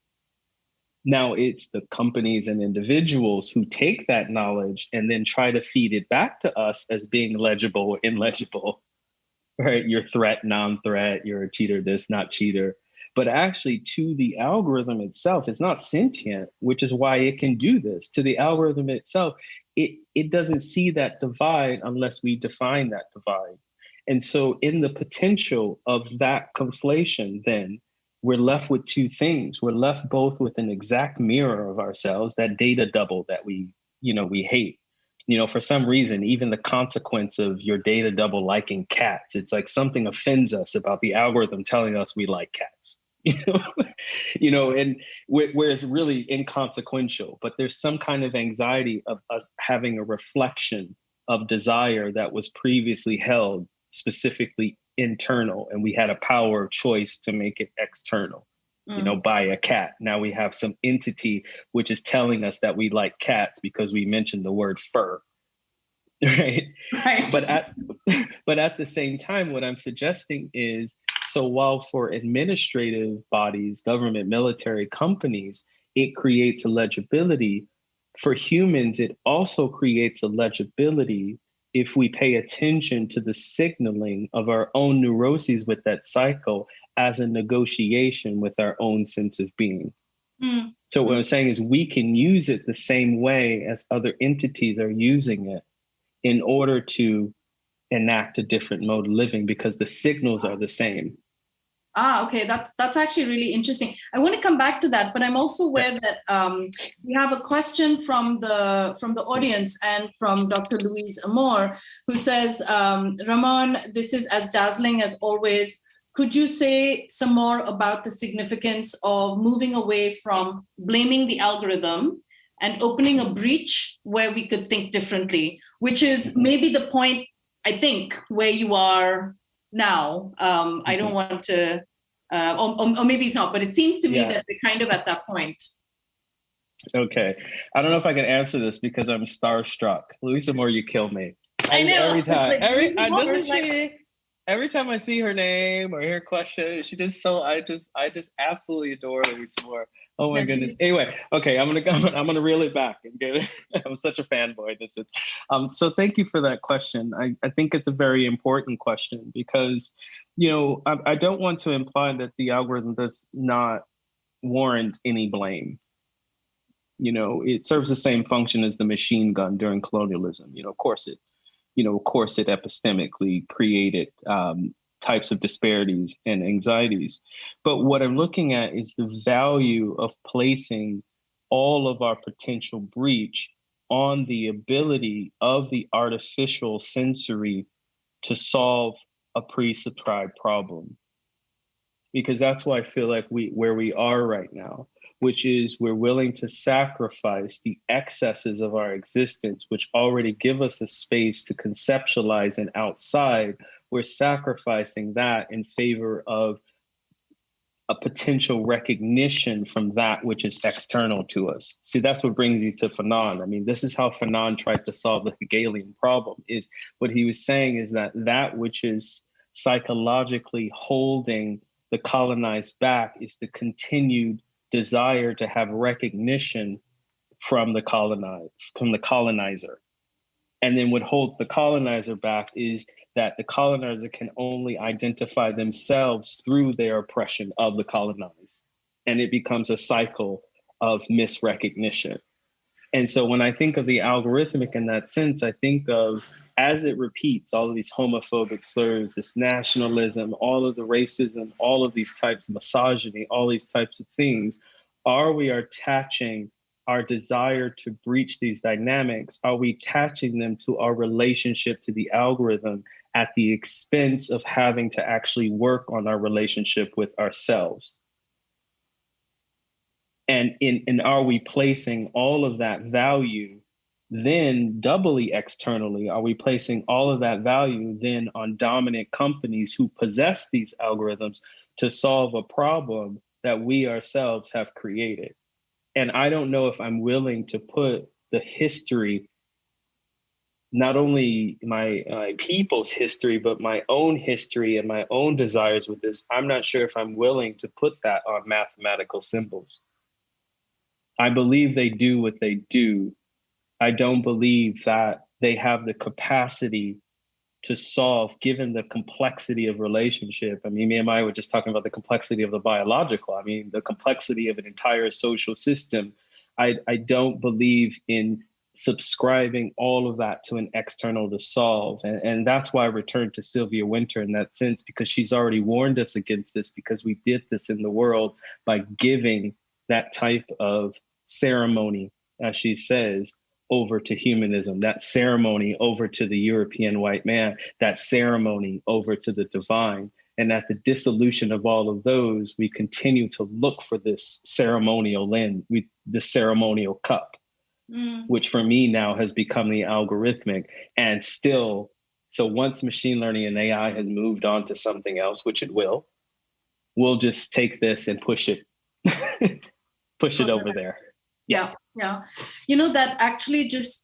Speaker 6: Now it's the companies and individuals who take that knowledge and then try to feed it back to us as being legible, illegible, right? You're threat, non-threat, you're a cheater, this, not cheater. But actually to the algorithm itself, it's not sentient, which is why it can do this. To the algorithm itself, it doesn't see that divide unless we define that divide. And so in the potential of that conflation, then we're left with two things. We're left both with an exact mirror of ourselves, that data double that we hate. For some reason, even the consequence of your data double liking cats, it's like something offends us about the algorithm telling us we like cats, and where it's really inconsequential, but there's some kind of anxiety of us having a reflection of desire that was previously held specifically internal, and we had a power of choice to make it external. Buy a cat. Now we have some entity which is telling us that we like cats because we mentioned the word fur, right?
Speaker 5: Right.
Speaker 6: But at the same time, what I'm suggesting is, so while for administrative bodies, government, military, companies, it creates a legibility, for humans, it also creates a legibility if we pay attention to the signaling of our own neuroses with that cycle as a negotiation with our own sense of being. So what I'm saying is we can use it the same way as other entities are using it in order to enact a different mode of living, because the signals are the same.
Speaker 5: Okay, that's actually really interesting. I want to come back to that, but I'm also aware that we have a question from the audience and from Dr. Louise Amaro, who says, Ramon, this is as dazzling as always. Could you say some more about the significance of moving away from blaming the algorithm and opening a breach where we could think differently, which is maybe the point, I think, where you are now? I don't want to, or maybe it's not, but it seems to me that we're kind of at that point.
Speaker 6: Okay. I don't know if I can answer this because I'm starstruck. Louise Amaro, you kill me.
Speaker 5: I know.
Speaker 6: Every time.
Speaker 5: Like,
Speaker 6: Every time I see her name or hear questions, she just I just absolutely adore Louise Amaro. Oh my goodness. Anyway, okay, I'm gonna reel it back and give it. I'm such a fanboy. This is so thank you for that question. I think it's a very important question because I don't want to imply that the algorithm does not warrant any blame. It serves the same function as the machine gun during colonialism. Of course it epistemically created types of disparities and anxieties. But what I'm looking at is the value of placing all of our potential breach on the ability of the artificial sensory to solve a prescribed problem. Because that's why I feel like where we are right now, which is we're willing to sacrifice the excesses of our existence, which already give us a space to conceptualize an outside. We're sacrificing that in favor of a potential recognition from that which is external to us. See, that's what brings you to Fanon. I mean, this is how Fanon tried to solve the Hegelian problem. Is what he was saying is that which is psychologically holding the colonized back is the continued desire to have recognition from the colonizer. And then what holds the colonizer back is that the colonizer can only identify themselves through their oppression of the colonized. And it becomes a cycle of misrecognition. And so when I think of the algorithmic in that sense, I think of, as it repeats all of these homophobic slurs, this nationalism, all of the racism, all of these types of misogyny, all these types of things, are we attaching our desire to breach these dynamics, are we attaching them to our relationship to the algorithm at the expense of having to actually work on our relationship with ourselves? And are we placing all of that value then doubly externally? Are we placing all of that value then on dominant companies who possess these algorithms to solve a problem that we ourselves have created? And I don't know if I'm willing to put the history, not only my people's history, but my own history and my own desires with this. I'm not sure if I'm willing to put that on mathematical symbols. I believe they do what they do. I don't believe that they have the capacity to solve, given the complexity of relationship. I mean, me and Maya were just talking about the complexity of the biological. I mean, the complexity of an entire social system. I don't believe in subscribing all of that to an external to solve. And that's why I returned to Sylvia Wynter in that sense, because she's already warned us against this, because we did this in the world by giving that type of ceremony, as she says, over to humanism, that ceremony over to the European white man, that ceremony over to the divine. And at the dissolution of all of those, we continue to look for this ceremonial lens, the ceremonial cup, which for me now has become the algorithmic. And still, so once machine learning and AI has moved on to something else, which it will, we'll just take this and push it, push it over there.
Speaker 5: Yeah. You know, that actually just,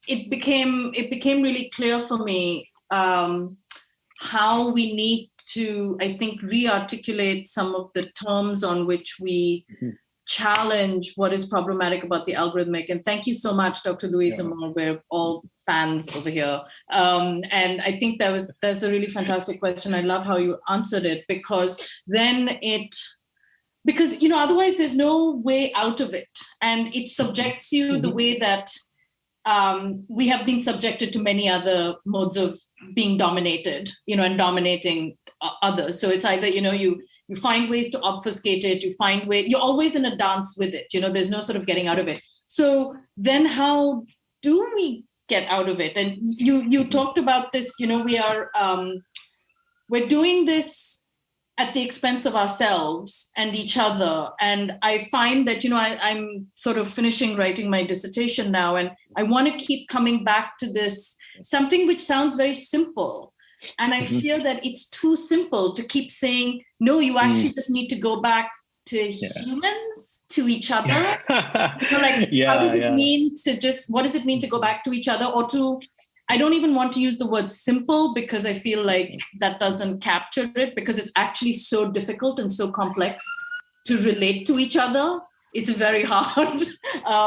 Speaker 5: it became really clear for me how we need to, I think, re-articulate some of the terms on which we challenge what is problematic about the algorithmic. And thank you so much, Dr. Louise Amaro. We're all fans over here. And I think that's a really fantastic question. I love how you answered it, because because, you know, otherwise there's no way out of it. And it subjects you the way that we have been subjected to many other modes of being dominated, you know, and dominating others. So it's either, you know, you find ways to obfuscate it, you're always in a dance with it, you know, there's no sort of getting out of it. So then how do we get out of it? And you talked about this, you know, we're doing this at the expense of ourselves and each other. And I find that, you know, I'm sort of finishing writing my dissertation now, and I want to keep coming back to this, something which sounds very simple. And I fear that it's too simple to keep saying, no, you actually just need to go back to humans, to each other. You know, like, how does it mean what does it mean to go back to each other, or to, I don't even want to use the word simple, because I feel like that doesn't capture it, because it's actually so difficult and so complex to relate to each other. It's very hard.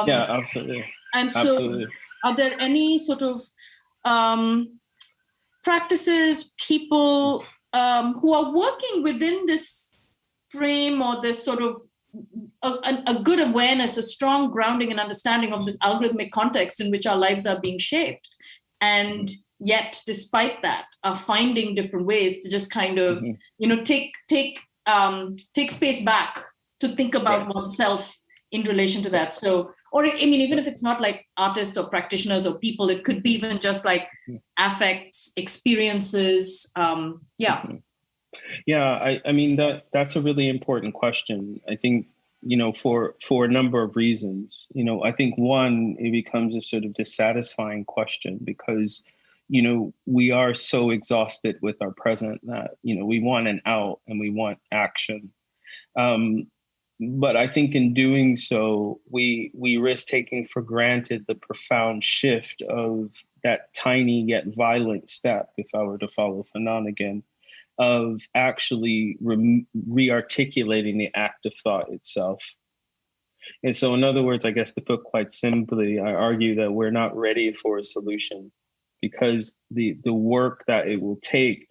Speaker 6: Yeah, absolutely.
Speaker 5: And so are there any sort of practices, people who are working within this frame, or this sort of a good awareness, a strong grounding and understanding of this algorithmic context in which our lives are being shaped? And yet, despite that, are finding different ways to just kind of, you know, take space back to think about oneself in relation to that. So, or I mean, even if it's not like artists or practitioners or people, it could be even just like affects, experiences.
Speaker 6: Yeah, I mean, that's a really important question. I think, you know, for a number of reasons. You know, I think one, it becomes a sort of dissatisfying question, because, you know, we are so exhausted with our present that, you know, we want an out and we want action. But I think in doing so, we risk taking for granted the profound shift of that tiny yet violent step, if I were to follow Fanon again, of actually re-articulating the act of thought itself. And so, in other words, I guess to put quite simply, I argue that we're not ready for a solution, because the work that it will take,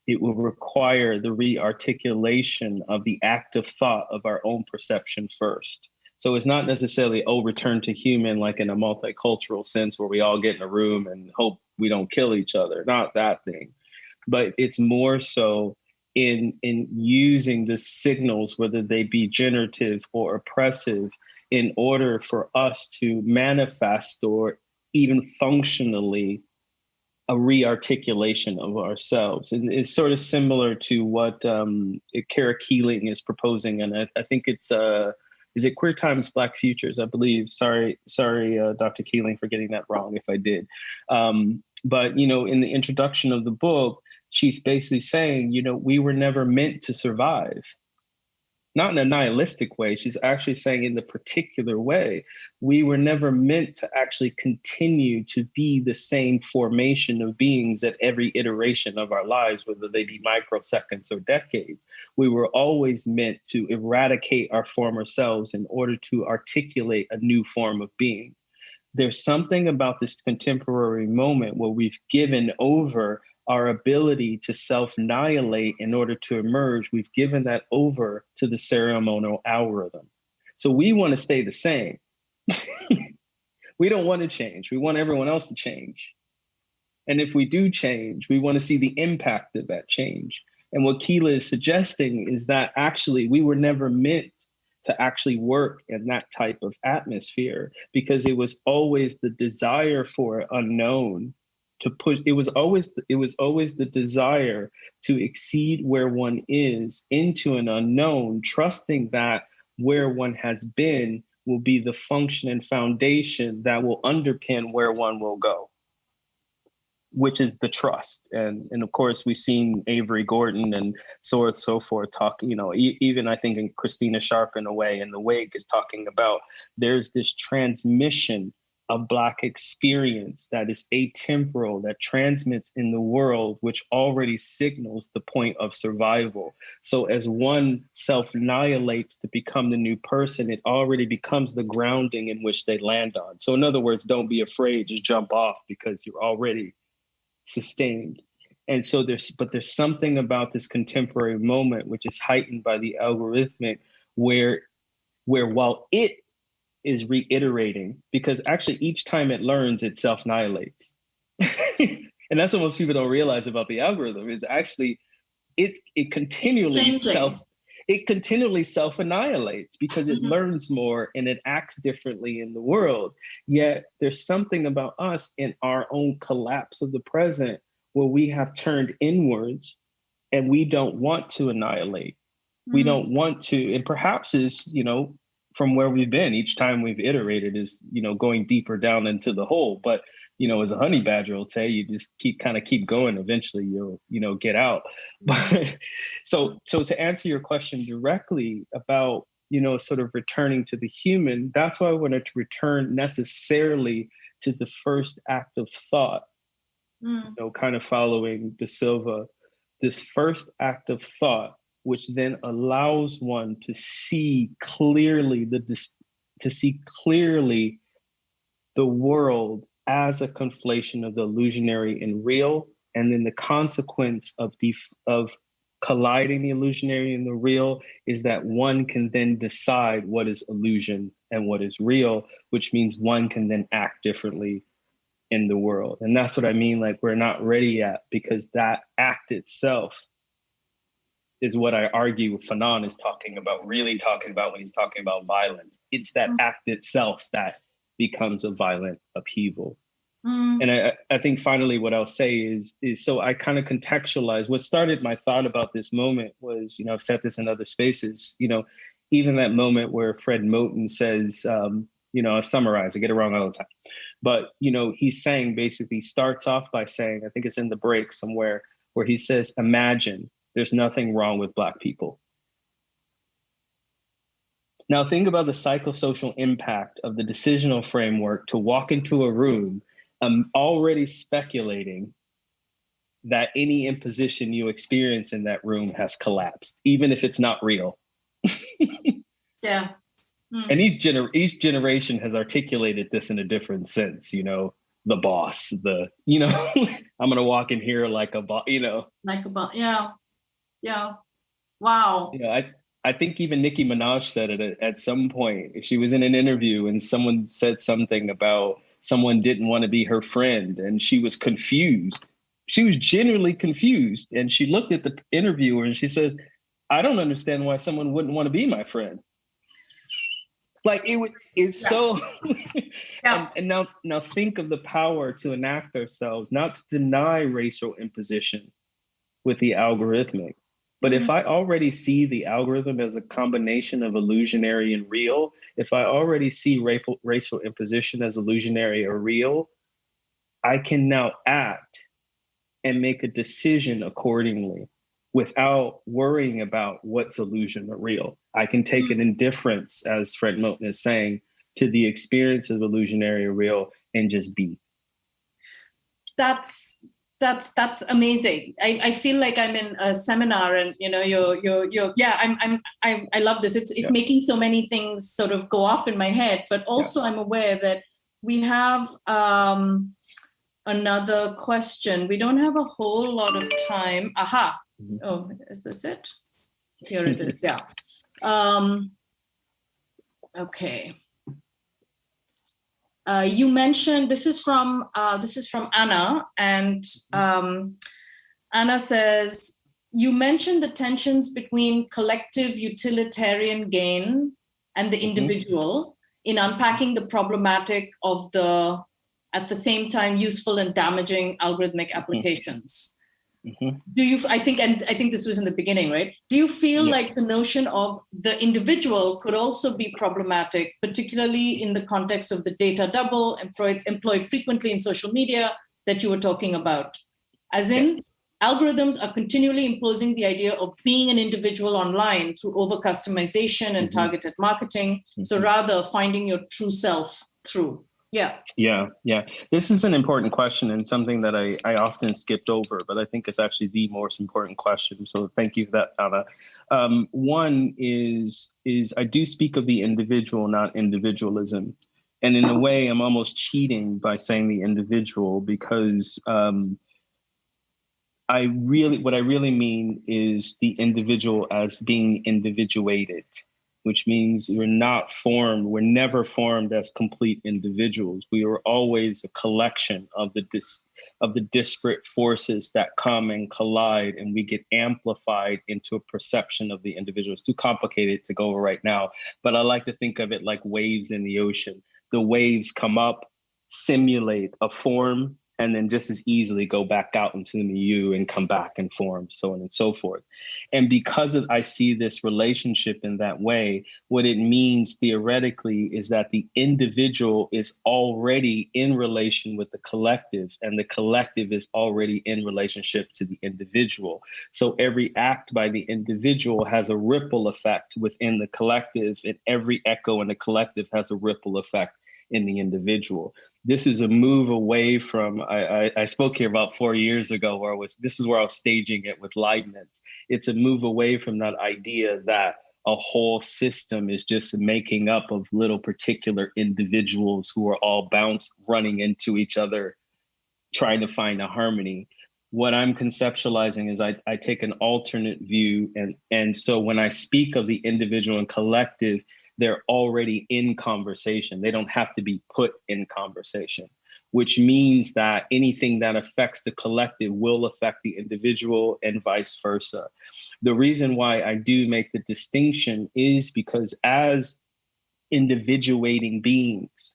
Speaker 6: it will require the re-articulation of the act of thought of our own perception first. So it's not necessarily, return to human, like in a multicultural sense where we all get in a room and hope we don't kill each other, not that thing. But it's more so in using the signals, whether they be generative or oppressive, in order for us to manifest or even functionally a re-articulation of ourselves. And it's sort of similar to what Kara Keeling is proposing. And I think it's, is it Queer Times, Black Futures, I believe. Sorry, Dr. Keeling, for getting that wrong if I did. But, you know, in the introduction of the book, she's basically saying, you know, we were never meant to survive. Not in a nihilistic way. She's actually saying in the particular way, we were never meant to actually continue to be the same formation of beings at every iteration of our lives, whether they be microseconds or decades. We were always meant to eradicate our former selves in order to articulate a new form of being. There's something about this contemporary moment where we've given over our ability to self-annihilate in order to emerge. We've given that over to the ceremonial algorithm. So we want to stay the same. We don't want to change. We want everyone else to change. And if we do change, we want to see the impact of that change. And what Keela is suggesting is that actually we were never meant to actually work in that type of atmosphere, because it was always the desire for unknown to push. It was always the desire to exceed where one is into an unknown, trusting that where one has been will be the function and foundation that will underpin where one will go, which is the trust. And of course, we've seen Avery Gordon and so on and so forth talk, you know, even I think in Christina Sharp in a way, and the Wake is talking about there's this transmission of Black experience that is atemporal, that transmits in the world, which already signals the point of survival. So as one self-annihilates to become the new person, it already becomes the grounding in which they land on. So in other words, don't be afraid, just jump off because you're already sustained. And so there's something about this contemporary moment, which is heightened by the algorithmic, where while it is reiterating, because actually each time it learns, it self-annihilates. And that's what most people don't realize about the algorithm, is actually it continually self-annihilates because it learns more and it acts differently in the world. Yet there's something about us in our own collapse of the present where we have turned inwards and we don't want to annihilate. We don't want to, and perhaps is, you know, from where we've been, each time we've iterated is, you know, going deeper down into the hole. But, you know, as a honey badger will tell you, just keep going. Eventually you'll, you know, get out. But so to answer your question directly about, you know, sort of returning to the human, that's why I wanted to return necessarily to the first act of thought, you know, kind of following De Silva, this first act of thought, which then allows one to see clearly the world as a conflation of the illusionary and real, and then the consequence of colliding the illusionary and the real is that one can then decide what is illusion and what is real, which means one can then act differently in the world. And that's what I mean, like we're not ready yet, because that act itself is what I argue Fanon is really talking about when he's talking about violence. It's that act itself that becomes a violent upheaval. And I think finally what I'll say is so I kind of contextualize what started my thought about this moment was, you know, I've said this in other spaces, you know, even that moment where Fred Moten says, you know, I summarize, I get it wrong all the time. But, you know, he's saying basically starts off by saying, I think it's in the break somewhere, where he says, imagine there's nothing wrong with Black people. Now think about the psychosocial impact of the decisional framework to walk into a room already speculating that any imposition you experience in that room has collapsed, even if it's not real.
Speaker 5: Yeah.
Speaker 6: And each generation has articulated this in a different sense, you know, the boss, you know, I'm going to walk in here like a boss, you know. Like a boss,
Speaker 5: yeah. Yeah. Wow.
Speaker 6: You know, I think even Nicki Minaj said it at some point. She was in an interview and someone said something about someone didn't want to be her friend and she was confused. She was genuinely confused. And she looked at the interviewer and she says, I don't understand why someone wouldn't want to be my friend. Like it's so,
Speaker 5: Yeah.
Speaker 6: and now think of the power to enact ourselves, not to deny racial imposition with the algorithmic. But if I already see the algorithm as a combination of illusionary and real, if I already see racial imposition as illusionary or real, I can now act and make a decision accordingly without worrying about what's illusion or real. I can take an indifference, as Fred Moten is saying, to the experience of illusionary or real and just be.
Speaker 5: That's amazing. I feel like I'm in a seminar, and you're I love this. It's making so many things sort of go off in my head, but also I'm aware that we have another question. We don't have a whole lot of time. Aha. Oh, is this it? Here it is. Yeah. Okay. You mentioned, this is from Anna, and Anna says, you mentioned the tensions between collective utilitarian gain and the individual in unpacking the problematic of the, at the same time, useful and damaging algorithmic applications. Do you, I think this was in the beginning, right? Do you feel like the notion of the individual could also be problematic, particularly in the context of the data double employed frequently in social media that you were talking about? As in, algorithms are continually imposing the idea of being an individual online through over-customization and targeted marketing. So rather finding your true self through. Yeah.
Speaker 6: This is an important question and something that I often skipped over, but I think it's actually the most important question. So thank you for that, Anna. One is I do speak of the individual, not individualism. And in a way, I'm almost cheating by saying the individual, because what I really mean is the individual as being individuated, which means we're never formed as complete individuals. We are always a collection of the disparate forces that come and collide, and we get amplified into a perception of the individual. It's too complicated to go over right now, but I like to think of it like waves in the ocean. The waves come up, simulate a form, and then just as easily go back out into the milieu and come back and form, so on and so forth. And because I see this relationship in that way, what it means theoretically is that the individual is already in relation with the collective, and the collective is already in relationship to the individual. So every act by the individual has a ripple effect within the collective, and every echo in the collective has a ripple effect in the individual. This is a move away from, I spoke here about 4 years ago where this is where I was staging it with Leibniz. It's a move away from that idea that a whole system is just making up of little particular individuals who are all running into each other, trying to find a harmony. What I'm conceptualizing is I take an alternate view. And so when I speak of the individual and collective, they're already in conversation. They don't have to be put in conversation, which means that anything that affects the collective will affect the individual and vice versa. The reason why I do make the distinction is because as individuating beings,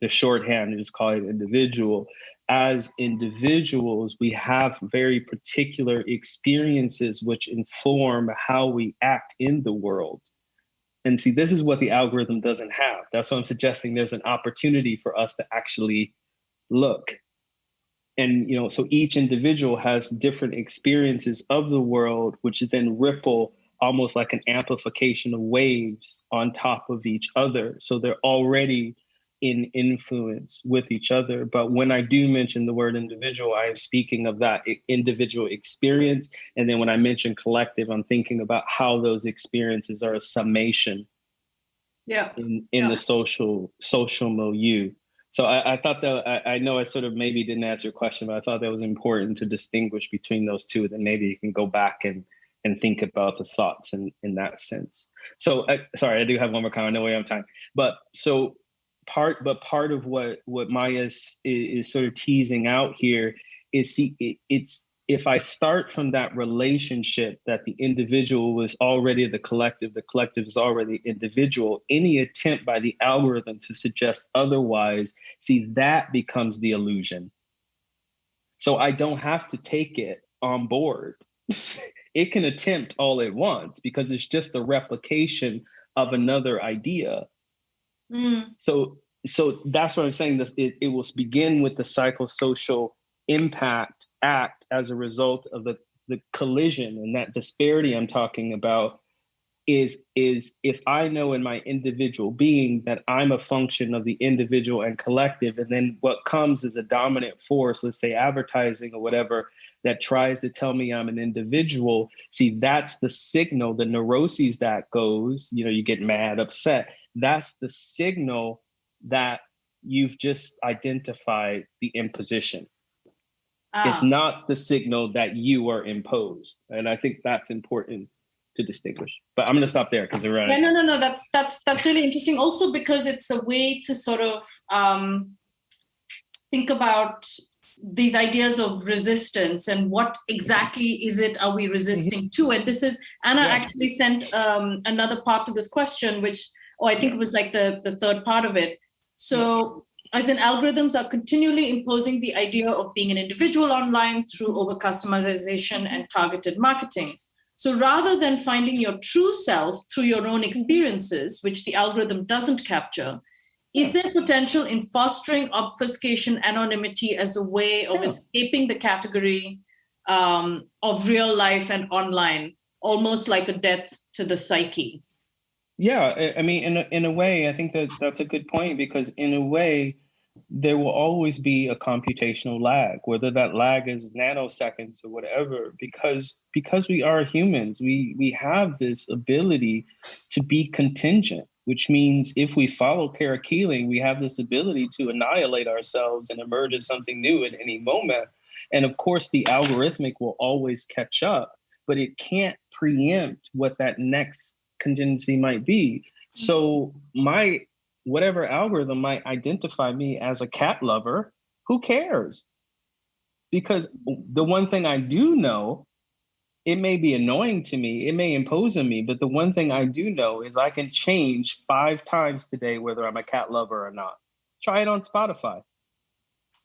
Speaker 6: the shorthand is called individual, as individuals, we have very particular experiences which inform how we act in the world. And see, this is what the algorithm doesn't have. That's why I'm suggesting there's an opportunity for us to actually look. And, so each individual has different experiences of the world, which then ripple almost like an amplification of waves on top of each other. So they're already in influence with each other. But when I do mention the word individual, I am speaking of that individual experience. And then when I mention collective, I'm thinking about how those experiences are a summation in the social milieu. So I thought that, I know I sort of maybe didn't answer your question, but I thought that was important to distinguish between those two. Then maybe you can go back and think about the thoughts in that sense. So sorry, I do have one more comment. I know we have time, but so part of what Maya is sort of teasing out here is, see, it's if I start from that relationship that the individual was already the collective is already individual, any attempt by the algorithm to suggest otherwise, see, that becomes the illusion. So I don't have to take it on board. It can attempt all it wants because it's just a replication of another idea. So that's what I'm saying. That it will begin with the psychosocial impact act as a result of the collision, and that disparity I'm talking about is if I know in my individual being that I'm a function of the individual and collective, and then what comes is a dominant force, let's say advertising or whatever, that tries to tell me I'm an individual. See, that's the signal, the neuroses that goes, you get mad, upset. That's the signal that you've just identified the imposition. It's not the signal that you are imposed. And I think that's important to distinguish. But I'm going to stop there because we're
Speaker 5: running. Yeah, no. That's really interesting. Also because it's a way to sort of think about these ideas of resistance and what exactly is it are we resisting to? And this is, Anna actually sent another part to this question, which, I think it was like the third part of it. So as in, algorithms are continually imposing the idea of being an individual online through over-customization and targeted marketing. So rather than finding your true self through your own experiences, which the algorithm doesn't capture, is there potential in fostering obfuscation anonymity as a way of escaping the category of real life and online, almost like a death to the psyche?
Speaker 6: Yeah, I mean, in a way, I think that's a good point, because in a way, there will always be a computational lag, whether that lag is nanoseconds or whatever, because we are humans, we have this ability to be contingent, which means if we follow Kara Keeling, we have this ability to annihilate ourselves and emerge as something new at any moment. And of course, the algorithmic will always catch up, but it can't preempt what that next contingency might be. So whatever algorithm might identify me as a cat lover, who cares? Because the one thing I do know, it may be annoying to me, it may impose on me, but the one thing I do know is I can change 5 times today whether I'm a cat lover or not. Try it on Spotify.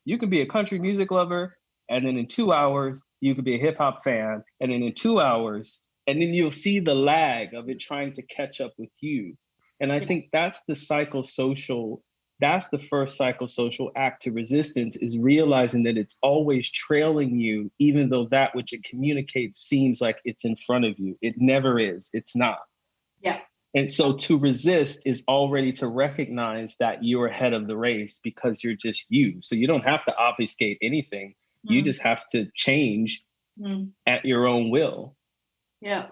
Speaker 6: You can be a country music lover, and then in 2 hours, you could be a hip hop fan, and then in 2 hours, and then you'll see the lag of it trying to catch up with you. And I think that's the psychosocial, that's the first psychosocial act to resistance, is realizing that it's always trailing you, even though that which it communicates seems like it's in front of you. It never is, it's not.
Speaker 5: Yeah.
Speaker 6: And so to resist is already to recognize that you're ahead of the race because you're just you. So you don't have to obfuscate anything. You just have to change at your own will.
Speaker 5: Yeah.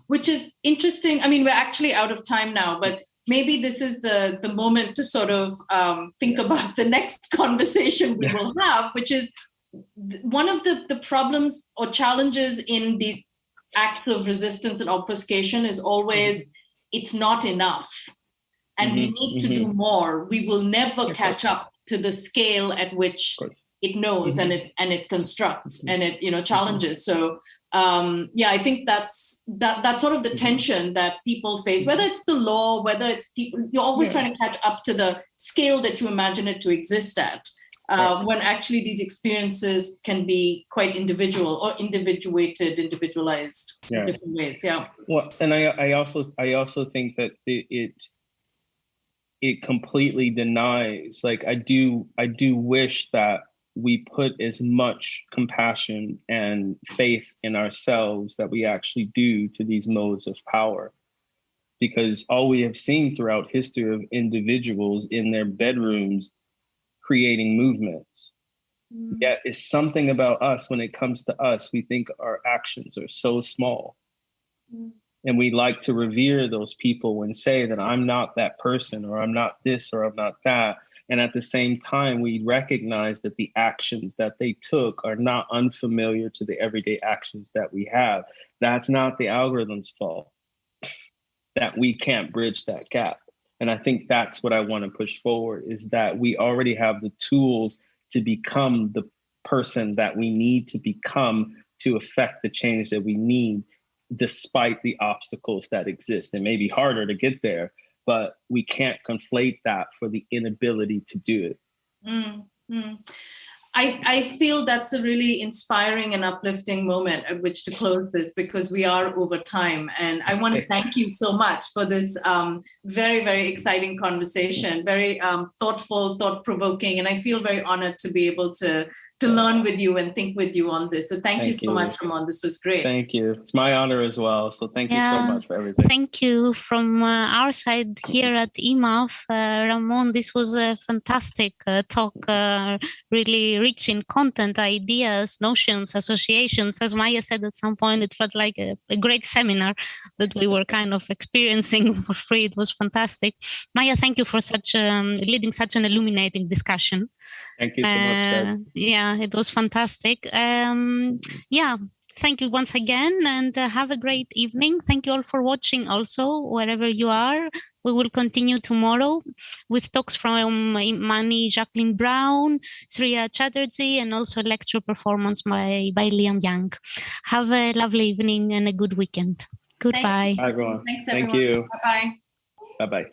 Speaker 5: Which is interesting. I mean, we're actually out of time now, but maybe this is the moment to sort of think about the next conversation we will have, which is one of the problems or challenges in these acts of resistance and obfuscation is always it's not enough. And we need to do more. We will never catch up to the scale at which it knows and it constructs and it challenges. So I think that's sort of the tension that people face, whether it's the law, whether it's people, you're always trying to catch up to the scale that you imagine it to exist at, when actually these experiences can be quite individual or individualized in different ways. Yeah.
Speaker 6: Well, and I also think that it completely denies, like, I do wish that we put as much compassion and faith in ourselves that we actually do to these modes of power. Because all we have seen throughout history of individuals in their bedrooms creating movements. Yet it's something about us, when it comes to us, we think our actions are so small. And we like to revere those people and say that I'm not that person, or I'm not this, or I'm not that. And at the same time, we recognize that the actions that they took are not unfamiliar to the everyday actions that we have. That's not the algorithm's fault, that we can't bridge that gap. And I think that's what I want to push forward, is that we already have the tools to become the person that we need to become to affect the change that we need, despite the obstacles that exist. It may be harder to get there, but we can't conflate that for the inability to do it.
Speaker 5: I feel that's a really inspiring and uplifting moment at which to close this, because we are over time. And I want to thank you so much for this very, very exciting conversation, very thoughtful, thought-provoking. And I feel very honored to be able to learn with you and think with you on this. So thank you so much, Ramon. This was great.
Speaker 6: Thank you. It's my honor as well. So thank you so much for everything.
Speaker 1: Thank you from our side here at IMAF. Ramon, this was a fantastic talk, really rich in content, ideas, notions, associations. As Maya said at some point, it felt like a great seminar that we were kind of experiencing for free. It was fantastic. Maya, thank you for leading such an illuminating discussion.
Speaker 6: Thank you so much, guys.
Speaker 1: Yeah, it was fantastic. Thank you once again, and have a great evening. Thank you all for watching also, wherever you are. We will continue tomorrow with talks from Mani Jacqueline Brown, Sriya Chatterjee, and also a lecture performance by Liam Young. Have a lovely evening and a good weekend. Goodbye.
Speaker 6: Bye, everyone.
Speaker 5: Thanks,
Speaker 6: Thank
Speaker 5: everyone.
Speaker 6: you.
Speaker 5: Bye-bye.
Speaker 6: Bye-bye.